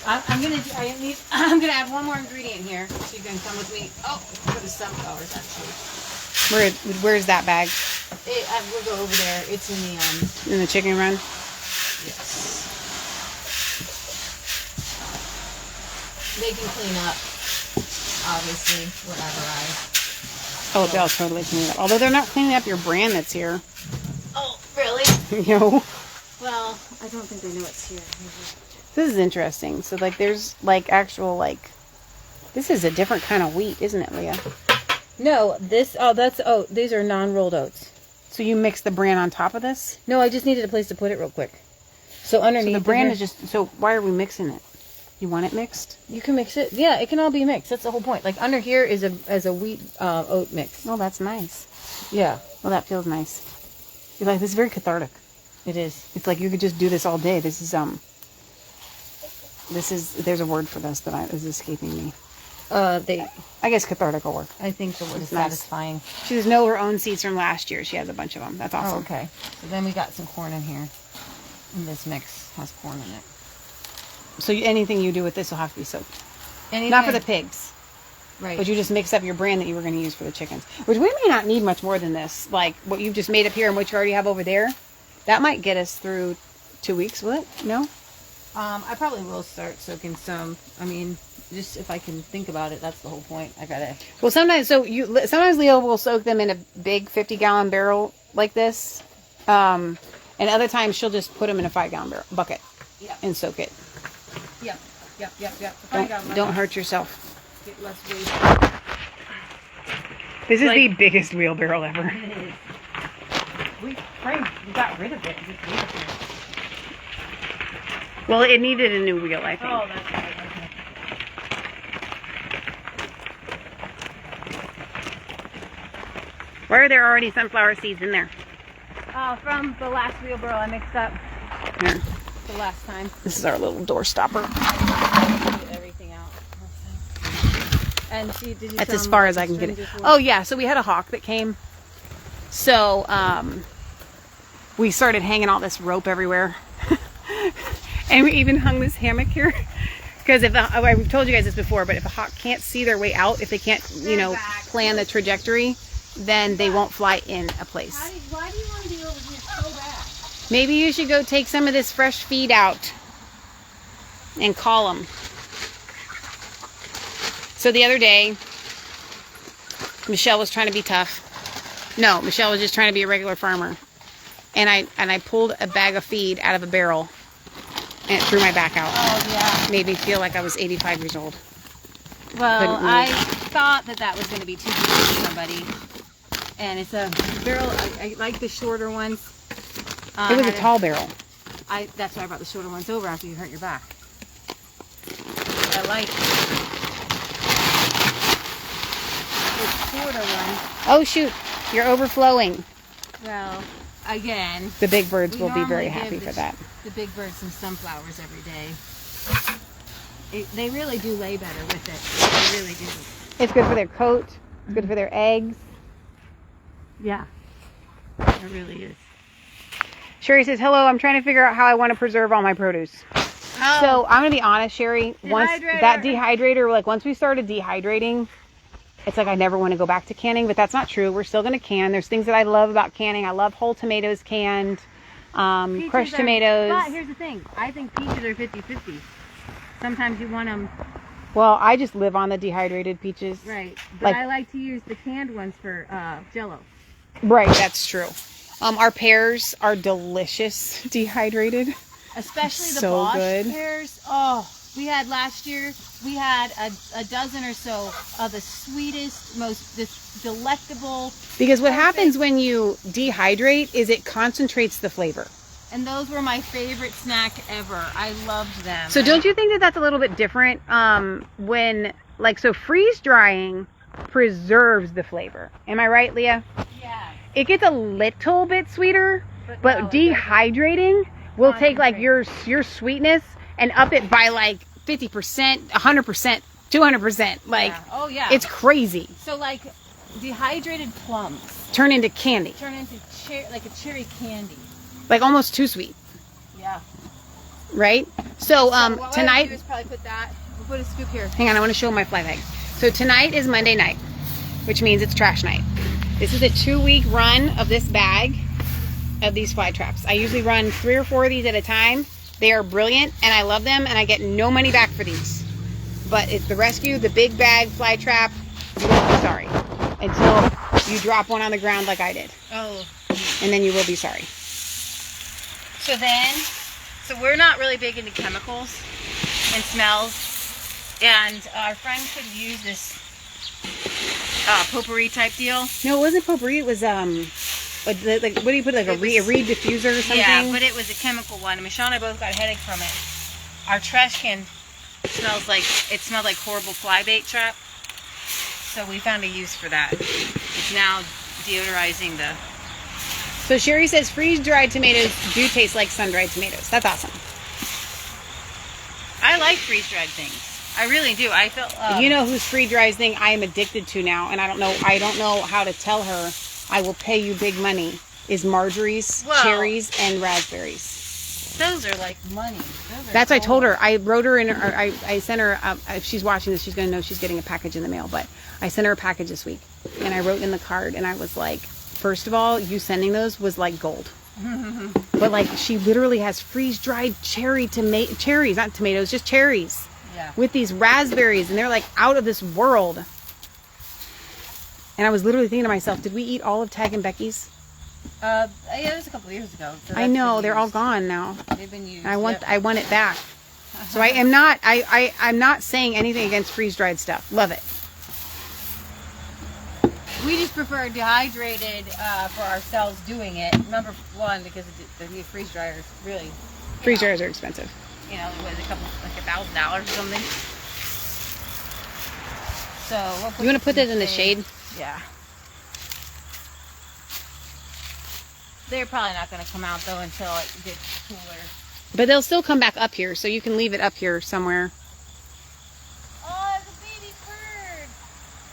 I'm gonna add one more ingredient here, so you can come with me. Oh, for the sunflowers actually. Where's that bag? We'll go over there. It's in the chicken run? Yes. They can clean up, obviously, whatever Oh, they'll totally clean it up. Although they're not cleaning up your brand that's here. Oh, really? No. Well, I don't think they know it's here. This is interesting. So like there's like actual like this is a different kind of wheat, isn't it, Leah? No, these are non-rolled oats. So you mix the bran on top of this? No, I just needed a place to put it real quick. So underneath So the bran is just, so why are we mixing it? You want it mixed? You can mix it. Yeah, it can all be mixed. That's the whole point. Like under here is a wheat oat mix. Oh, that's nice. Yeah. Well, that feels nice. You're like, this is very cathartic. It is. It's like you could just do this all day. This is there's a word for this that is escaping me. I guess cathartic will work. I think the word is nice. satisfying. She does know her own seeds from last year. She has a bunch of them. That's awesome. Oh, okay. So then we got some corn in here. And this mix has corn in it. So anything you do with this will have to be soaked. Anything. Not for the pigs. Right. But you just mix up your brand that you were going to use for the chickens. Which we may not need much more than this. Like what you've just made up here and what you already have over there. That might get us through 2 weeks, will it? No? I probably will start soaking some. I mean, just if I can think about it, that's the whole point. I gotta. Well, sometimes Leo will soak them in a big 50-gallon barrel like this. And other times she'll just put them in a 5-gallon bucket and soak it. Yep. Don't hurt yourself. Get less waste. This is the biggest wheelbarrow ever. We got rid of it. Well, it needed a new wheel, I think. Oh, that's right. Okay. Why are there already sunflower seeds in there? From the last wheelbarrow I mixed up Here. the last time. This is our little door stopper. Get everything out. And did you That's tell as them far what as the I can get it. strings are for? Oh yeah, so we had a hawk that came. So we started hanging all this rope everywhere. And we even hung this hammock here. Because we've told you guys this before, but if a hawk can't see their way out, if they can't, plan the trajectory, then they won't fly in a place. Why do you want to be over here so bad? Maybe you should go take some of this fresh feed out and call them. So the other day, Michelle was trying to be tough. No, Michelle was just trying to be a regular farmer. And I pulled a bag of feed out of a barrel and it threw my back out. Oh, yeah. Made me feel like I was 85 years old. Well, Couldn't move. I thought that was going to be too big for somebody. And it's a barrel. I like the shorter ones. It was a tall barrel. That's why I brought the shorter ones over after you hurt your back. I like the shorter ones. Oh shoot, you're overflowing. Well, again, The big birds we will be very normally happy give for that. the big birds some sunflowers every day. They really do lay better with it. They really do. It's good for their coat. It's good for their eggs. Yeah. It really is. Sherry says, hello, I'm trying to figure out how I want to preserve all my produce. Oh, So I'm going to be honest, Sherry. Once Dehydrator. that dehydrator, like once we started dehydrating, it's like I never want to go back to canning, but that's not true. We're still going to can. There's things that I love about canning. I love whole tomatoes canned, peaches crushed are- tomatoes. But here's the thing. I think peaches are 50-50. Sometimes you want them Well, I just live on the dehydrated peaches. right. But Like- I like to use the canned ones for Jell-O. Right, that's true. Our pears are delicious dehydrated. Especially the So Bosch good. pears. Oh, we had last year, we had a dozen or so of the sweetest, most delectable, Because what Perfect. happens when you dehydrate is it concentrates the flavor. and those were my favorite snack ever. I loved them. So don't you think that that's a little bit different so freeze drying preserves the flavor. Am I right, Leah? Yeah. It gets a little bit sweeter, but no, it doesn't. dehydrating will take like Concentrate. your sweetness and up it by like 50%, 100%, 200%. Like Yeah. Oh yeah. it's crazy. so like dehydrated plums Turn into candy. turn into like a cherry candy. Like almost too sweet, Yeah. right? So So what tonight we'll do is probably put that. We'll put a scoop here. hang on, I want to show my fly bag. So tonight is Monday night, which means it's trash night. This is a 2-week run of this bag of these fly traps. I usually run 3 or 4 of these at a time. They are brilliant and I love them and I get no money back for these. But it's the Rescue, the big bag fly trap. You won't be sorry until you drop one on the ground like I did. Oh. And then you will be sorry. So we're not really big into chemicals and smells. And our friend could use this potpourri type deal. No, it wasn't potpourri. It was what do you put, like a reed diffuser or something? Yeah, but it was a chemical one. And Michelle and I both got a headache from it. Our trash can smelled like horrible fly bait trap. So we found a use for that. It's now deodorizing the. So Sherry says freeze-dried tomatoes do taste like sun-dried tomatoes. That's awesome. I like freeze-dried things. I really do. I feel. You know whose freeze-dried thing I am addicted to now, and I don't know how to tell her I will pay you big money, is Marjorie's Well- cherries and raspberries. Those are like money. Those are That's I told gold. her. I wrote her in. I sent her. If she's watching this, she's gonna know she's getting a package in the mail. But I sent her a package this week, and I wrote in the card, and I was like, first of all, you sending those was like gold. But like, she literally has freeze-dried cherries, not tomatoes, just cherries, Yeah. with these raspberries, and they're like out of this world. And I was literally thinking to myself, did we eat all of Tag and Becky's? Yeah, it was a couple years ago. So I that's know been they're all used. gone now. They've been used. And I want Yep. it back. So I am not. I'm not saying anything against freeze-dried stuff. Love it. We just prefer dehydrated for ourselves doing it. Number one, because the new freeze dryer is really, Freeze dryers are expensive. you know, it was $1,000 or something. So we'll You want to this put this in the shade? Yeah. They're probably not going to come out though until it gets cooler. But they'll still come back up here, so you can leave it up here somewhere. Oh, it's a baby bird.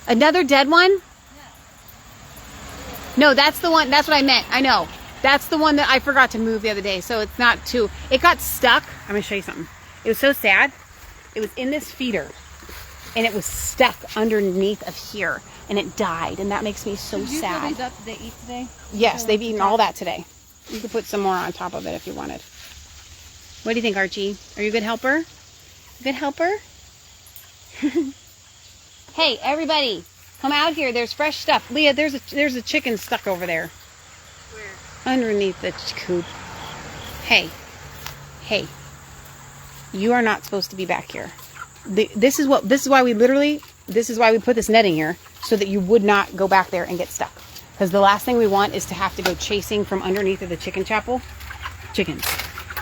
Another dead one? No, that's the one. That's what I meant. I know. That's the one that I forgot to move the other day, so it's not too... It got stuck. I'm going to show you something. It was so sad. It was in this feeder, and it was stuck underneath of here, and it died, and that makes me so sad. Did up they eat today? Yes, they've eaten all that today. You could put some more on top of it if you wanted. What do you think, Archie? Are you a good helper? Good helper? Hey, everybody, come out here. There's fresh stuff. Leah, there's a chicken stuck over there. Where? Underneath the coop. Hey. You are not supposed to be back here. This is why we put this netting here, so that you would not go back there and get stuck. Because the last thing we want is to have to go chasing from underneath of the chicken chapel. Chickens.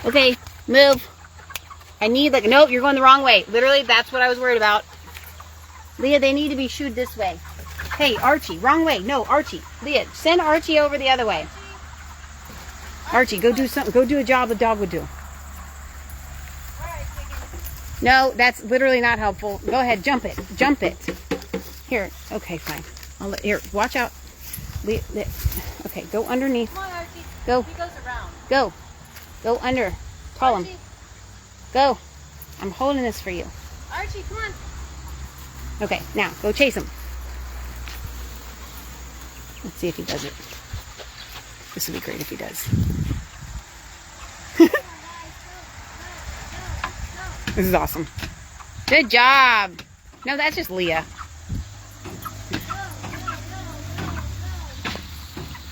Okay, move. I need no, you're going the wrong way. Literally, that's what I was worried about. Leah, they need to be shooed this way. Hey, Archie, wrong way. No, Archie. Leah, send Archie over the other way. Archie, go do something. Go do a job a dog would do. No, that's literally not helpful. Go ahead, jump it. Jump it. Here. Okay, fine. Here, watch out. Okay, go underneath. Come on, Archie. Go. He goes around. Go. Go under. Call him. Go. I'm holding this for you. Archie, come on. Okay, now, go chase him. Let's see if he does it. This would be great if he does. This is awesome. Good job. No, that's just Leah.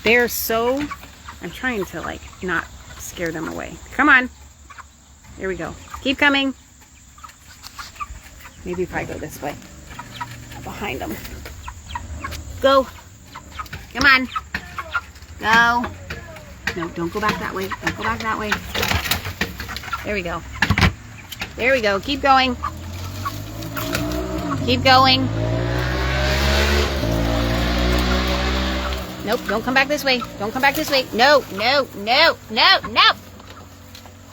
They're so... I'm trying to, not scare them away. Come on. Here we go. Keep coming. Maybe if I go this way. Behind them. Go. Come on. Go. No, don't go back that way. Don't go back that way. There we go. There we go. Keep going. Keep going. Nope, don't come back this way. Don't come back this way. No.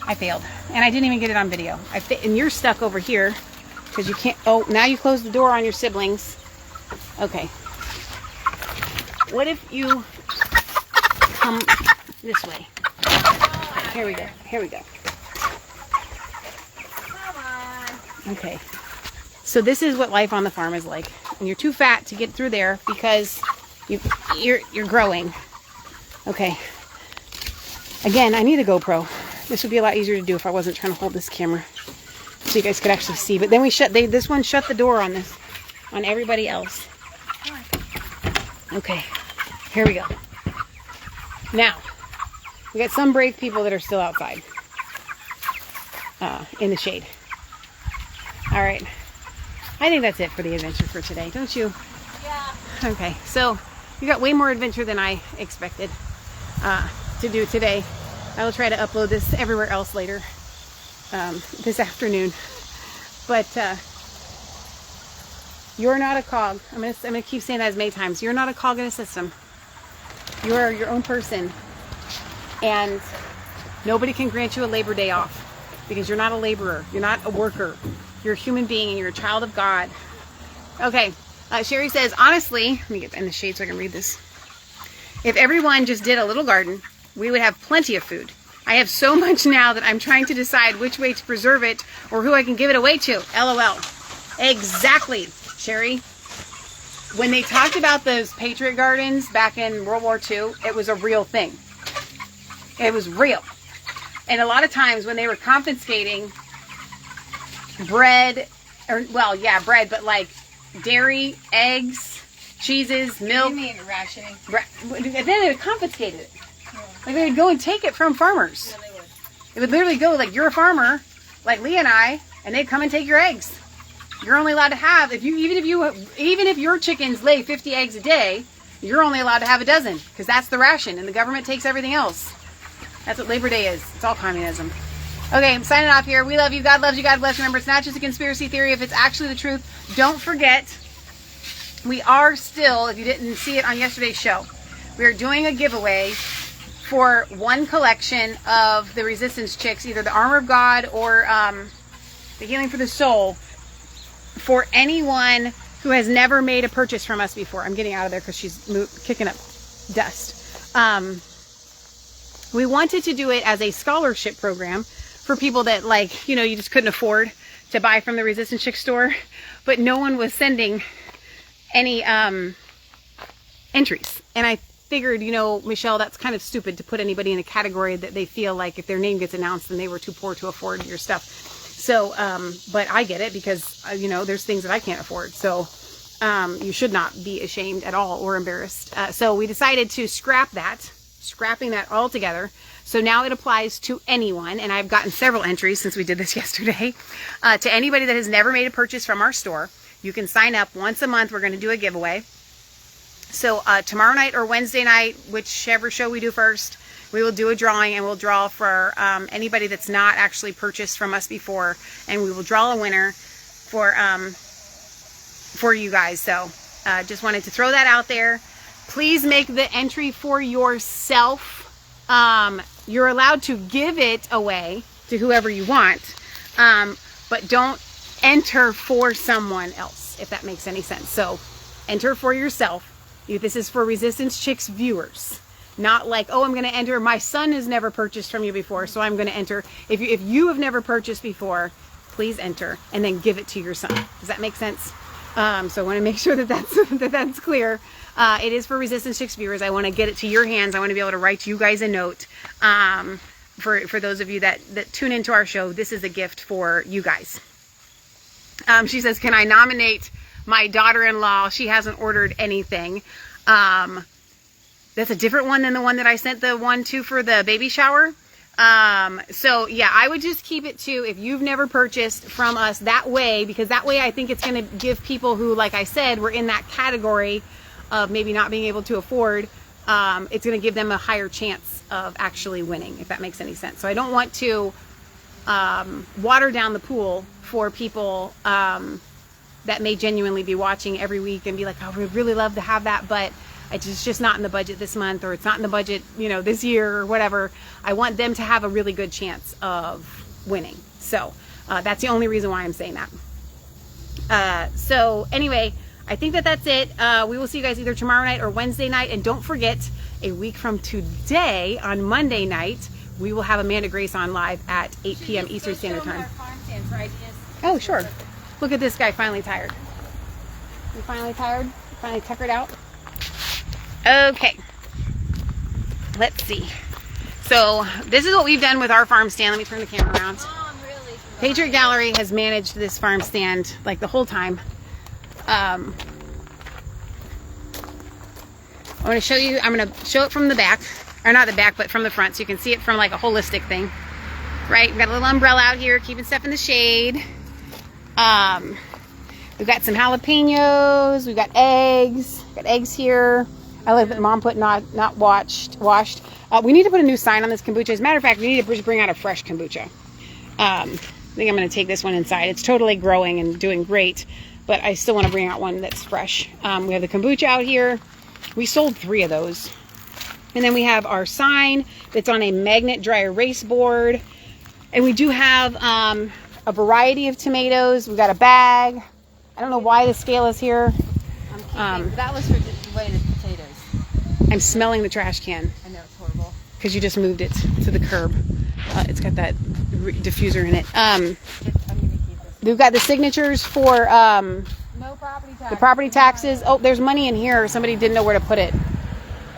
I failed. And I didn't even get it on video. And you're stuck over here because you can't... Oh, now you closed the door on your siblings. Okay. What if you come this way? Okay, here we go. Here we go. Okay, so this is what life on the farm is like. And you're too fat to get through there because you're growing. Okay. Again, I need a GoPro. This would be a lot easier to do if I wasn't trying to hold this camera, so you guys could actually see. But then this one shut the door on everybody else. Okay, here we go. Now, we got some brave people that are still outside in the shade. All right. I think that's it for the adventure for today, don't you? Yeah. Okay, so we got way more adventure than I expected to do today. I will try to upload this everywhere else later this afternoon. But you're not a cog. I'm gonna keep saying that as many times. You're not a cog in a system. You are your own person, and nobody can grant you a Labor Day off because you're not a laborer. You're not a worker. You're a human being and you're a child of God. Okay, Sherry says, honestly, let me get in the shade so I can read this. If everyone just did a little garden, we would have plenty of food. I have so much now that I'm trying to decide which way to preserve it or who I can give it away to. LOL. Exactly, Sherry. When they talked about those Patriot Gardens back in World War II, it was a real thing. It was real. And a lot of times when they were confiscating bread, bread, but dairy, eggs, cheeses, milk. What do you mean rationing? Then they would confiscate it. They would go and take it from farmers. Yeah, they would. It would literally go you're a farmer, like Leah and I, and they'd come and take your eggs. You're only allowed to have, even if your chickens lay 50 eggs a day, you're only allowed to have a dozen because that's the ration, and the government takes everything else. That's what Labor Day is. It's all communism. Okay, I'm signing off here. We love you. God loves you. God bless. Remember, it's not just a conspiracy theory if it's actually the truth. Don't forget, we are still, if you didn't see it on yesterday's show, we are doing a giveaway for one collection of the Resistance Chicks, either the Armor of God or the Healing for the Soul, for anyone who has never made a purchase from us before. I'm getting out of there because she's kicking up dust. We wanted to do it as a scholarship program for people that, like, you know, you just couldn't afford to buy from the Resistance Chick store, but no one was sending any entries. And I figured, you know, Michelle, that's kind of stupid to put anybody in a category that they feel like if their name gets announced, then they were too poor to afford your stuff. So, but I get it because, you know, there's things that I can't afford. So, you should not be ashamed at all or embarrassed. So we decided to scrapping that all together. So now it applies to anyone, and I've gotten several entries since we did this yesterday, to anybody that has never made a purchase from our store. You can sign up once a month. We're going to do a giveaway. So tomorrow night or Wednesday night, whichever show we do first, we will do a drawing, and we'll draw for anybody that's not actually purchased from us before, and we will draw a winner for you guys. So just wanted to throw that out there. Please make the entry for yourself. You're allowed to give it away to whoever you want, but don't enter for someone else, if that makes any sense. So enter for yourself. This is for Resistance Chicks viewers. Not like, oh, I'm going to enter. My son has never purchased from you before, so I'm going to enter. If you have never purchased before, please enter and then give it to your son. Does that make sense? So I want to make sure that that's clear. It is for Resistance Chicks viewers. I want to get it to your hands. I want to be able to write you guys a note. For those of you that tune into our show, this is a gift for you guys. She says, can I nominate my daughter-in-law? She hasn't ordered anything. That's a different one than the one that I sent the one to for the baby shower. So yeah, I would just keep it to if you've never purchased from us that way, because that way I think it's going to give people who, like I said, were in that category of maybe not being able to afford, it's going to give them a higher chance of actually winning, if that makes any sense. So I don't want to water down the pool for people that may genuinely be watching every week and be like, oh, we'd really love to have that, but it's just not in the budget this month, or it's not in the budget, you know, this year or whatever. I want them to have a really good chance of winning. So that's the only reason why I'm saying that. So anyway, I think that's it. We will see you guys either tomorrow night or Wednesday night. And don't forget, a week from today, on Monday night, we will have Amanda Grace on live at 8 p.m. Eastern Standard Time. Oh, sure. Look at this guy, finally tired. You finally tired? Finally tuckered out? Okay. Let's see. So this is what we've done with our farm stand. Let me turn the camera around. Patriot Gallery has managed this farm stand like the whole time. I want to show you, I'm going to show it from the back, or not the back, but from the front, so you can see it from like a holistic thing, right? We've got a little umbrella out here, keeping stuff in the shade. We've got some jalapenos, we've got eggs here. I like that Mom put not washed. We need to put a new sign on this kombucha. As a matter of fact, we need to just bring out a fresh kombucha. I think I'm going to take this one inside. It's totally growing and doing great, but I still want to bring out one that's fresh. We have the kombucha out here. We sold 3 of those. And then we have our sign that's on a magnet dry erase board. And we do have a variety of tomatoes. We've got a bag. I don't know why the scale is here. That was for the way the potatoes. I'm smelling the trash can. I know, it's horrible. Because you just moved it to the curb. It's got that diffuser in it. I'm going to keep this. We've got the signatures for No property tax. the property taxes. Oh, there's money in here. Somebody didn't know where to put it.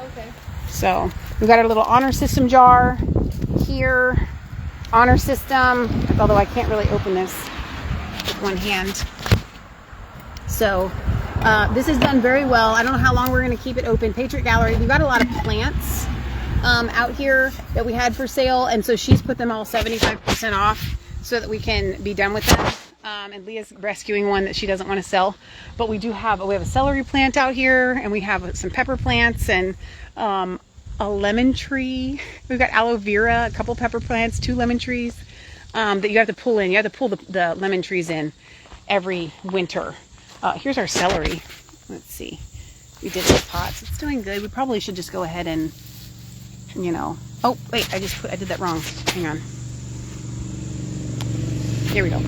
Okay. So we've got our little honor system jar here. Honor system, although I can't really open this with one hand. So this is done very well. I don't know how long we're going to keep it open. Patriot Gallery, we've got a lot of plants out here that we had for sale, and so she's put them all 75% off so that we can be done with them. And Leah's rescuing one that she doesn't want to sell. But we have a celery plant out here, and we have some pepper plants and a lemon tree. We've got aloe vera, a couple pepper plants, 2 lemon trees that you have to pull in. You have to pull the lemon trees in every winter. Here's our celery. Let's see. We did it in pots. It's doing good. We probably should just go ahead and you know. Oh, wait, I did that wrong. Hang on. Here we go.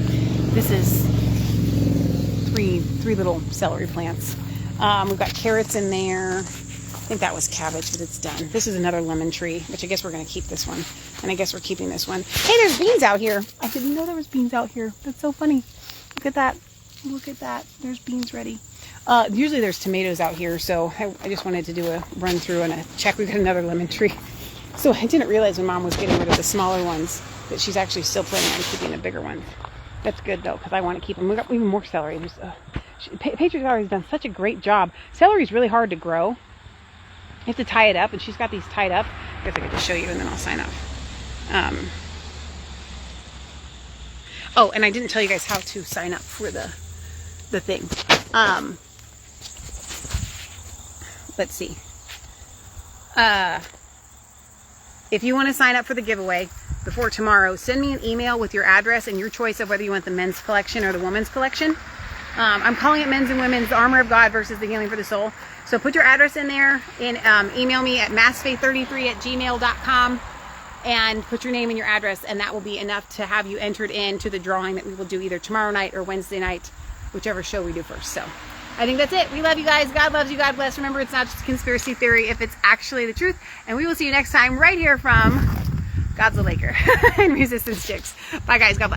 This is three little celery plants. We've got carrots in there. I think that was cabbage, but it's done. This is another lemon tree, which I guess we're going to keep this one. And I guess we're keeping this one. Hey, there's beans out here. I didn't know there was beans out here. That's so funny. Look at that. Look at that. There's beans ready. Usually there's tomatoes out here, so I just wanted to do a run through and a check. We've got another lemon tree. So I didn't realize when Mom was getting rid of the smaller ones that she's actually still planning on keeping the bigger ones. That's good though, because I want to keep them. We got even more celery. Patriot Celery has done such a great job. Celery is really hard to grow. You have to tie it up, and she's got these tied up. I guess I could just show you, and then I'll sign up. Oh, and I didn't tell you guys how to sign up for the thing. Let's see. If you want to sign up for the giveaway before tomorrow, send me an email with your address and your choice of whether you want the men's collection or the women's collection. I'm calling it Men's and Women's, the Armor of God versus the Healing for the Soul. So put your address in there and email me at massfaith33@gmail.com and put your name and your address, and that will be enough to have you entered into the drawing that we will do either tomorrow night or Wednesday night, whichever show we do first. So I think that's it. We love you guys. God loves you. God bless. Remember, it's not just a conspiracy theory if it's actually the truth. And we will see you next time right here from God's the Laker and Resistance Chicks. Bye, guys. God bless.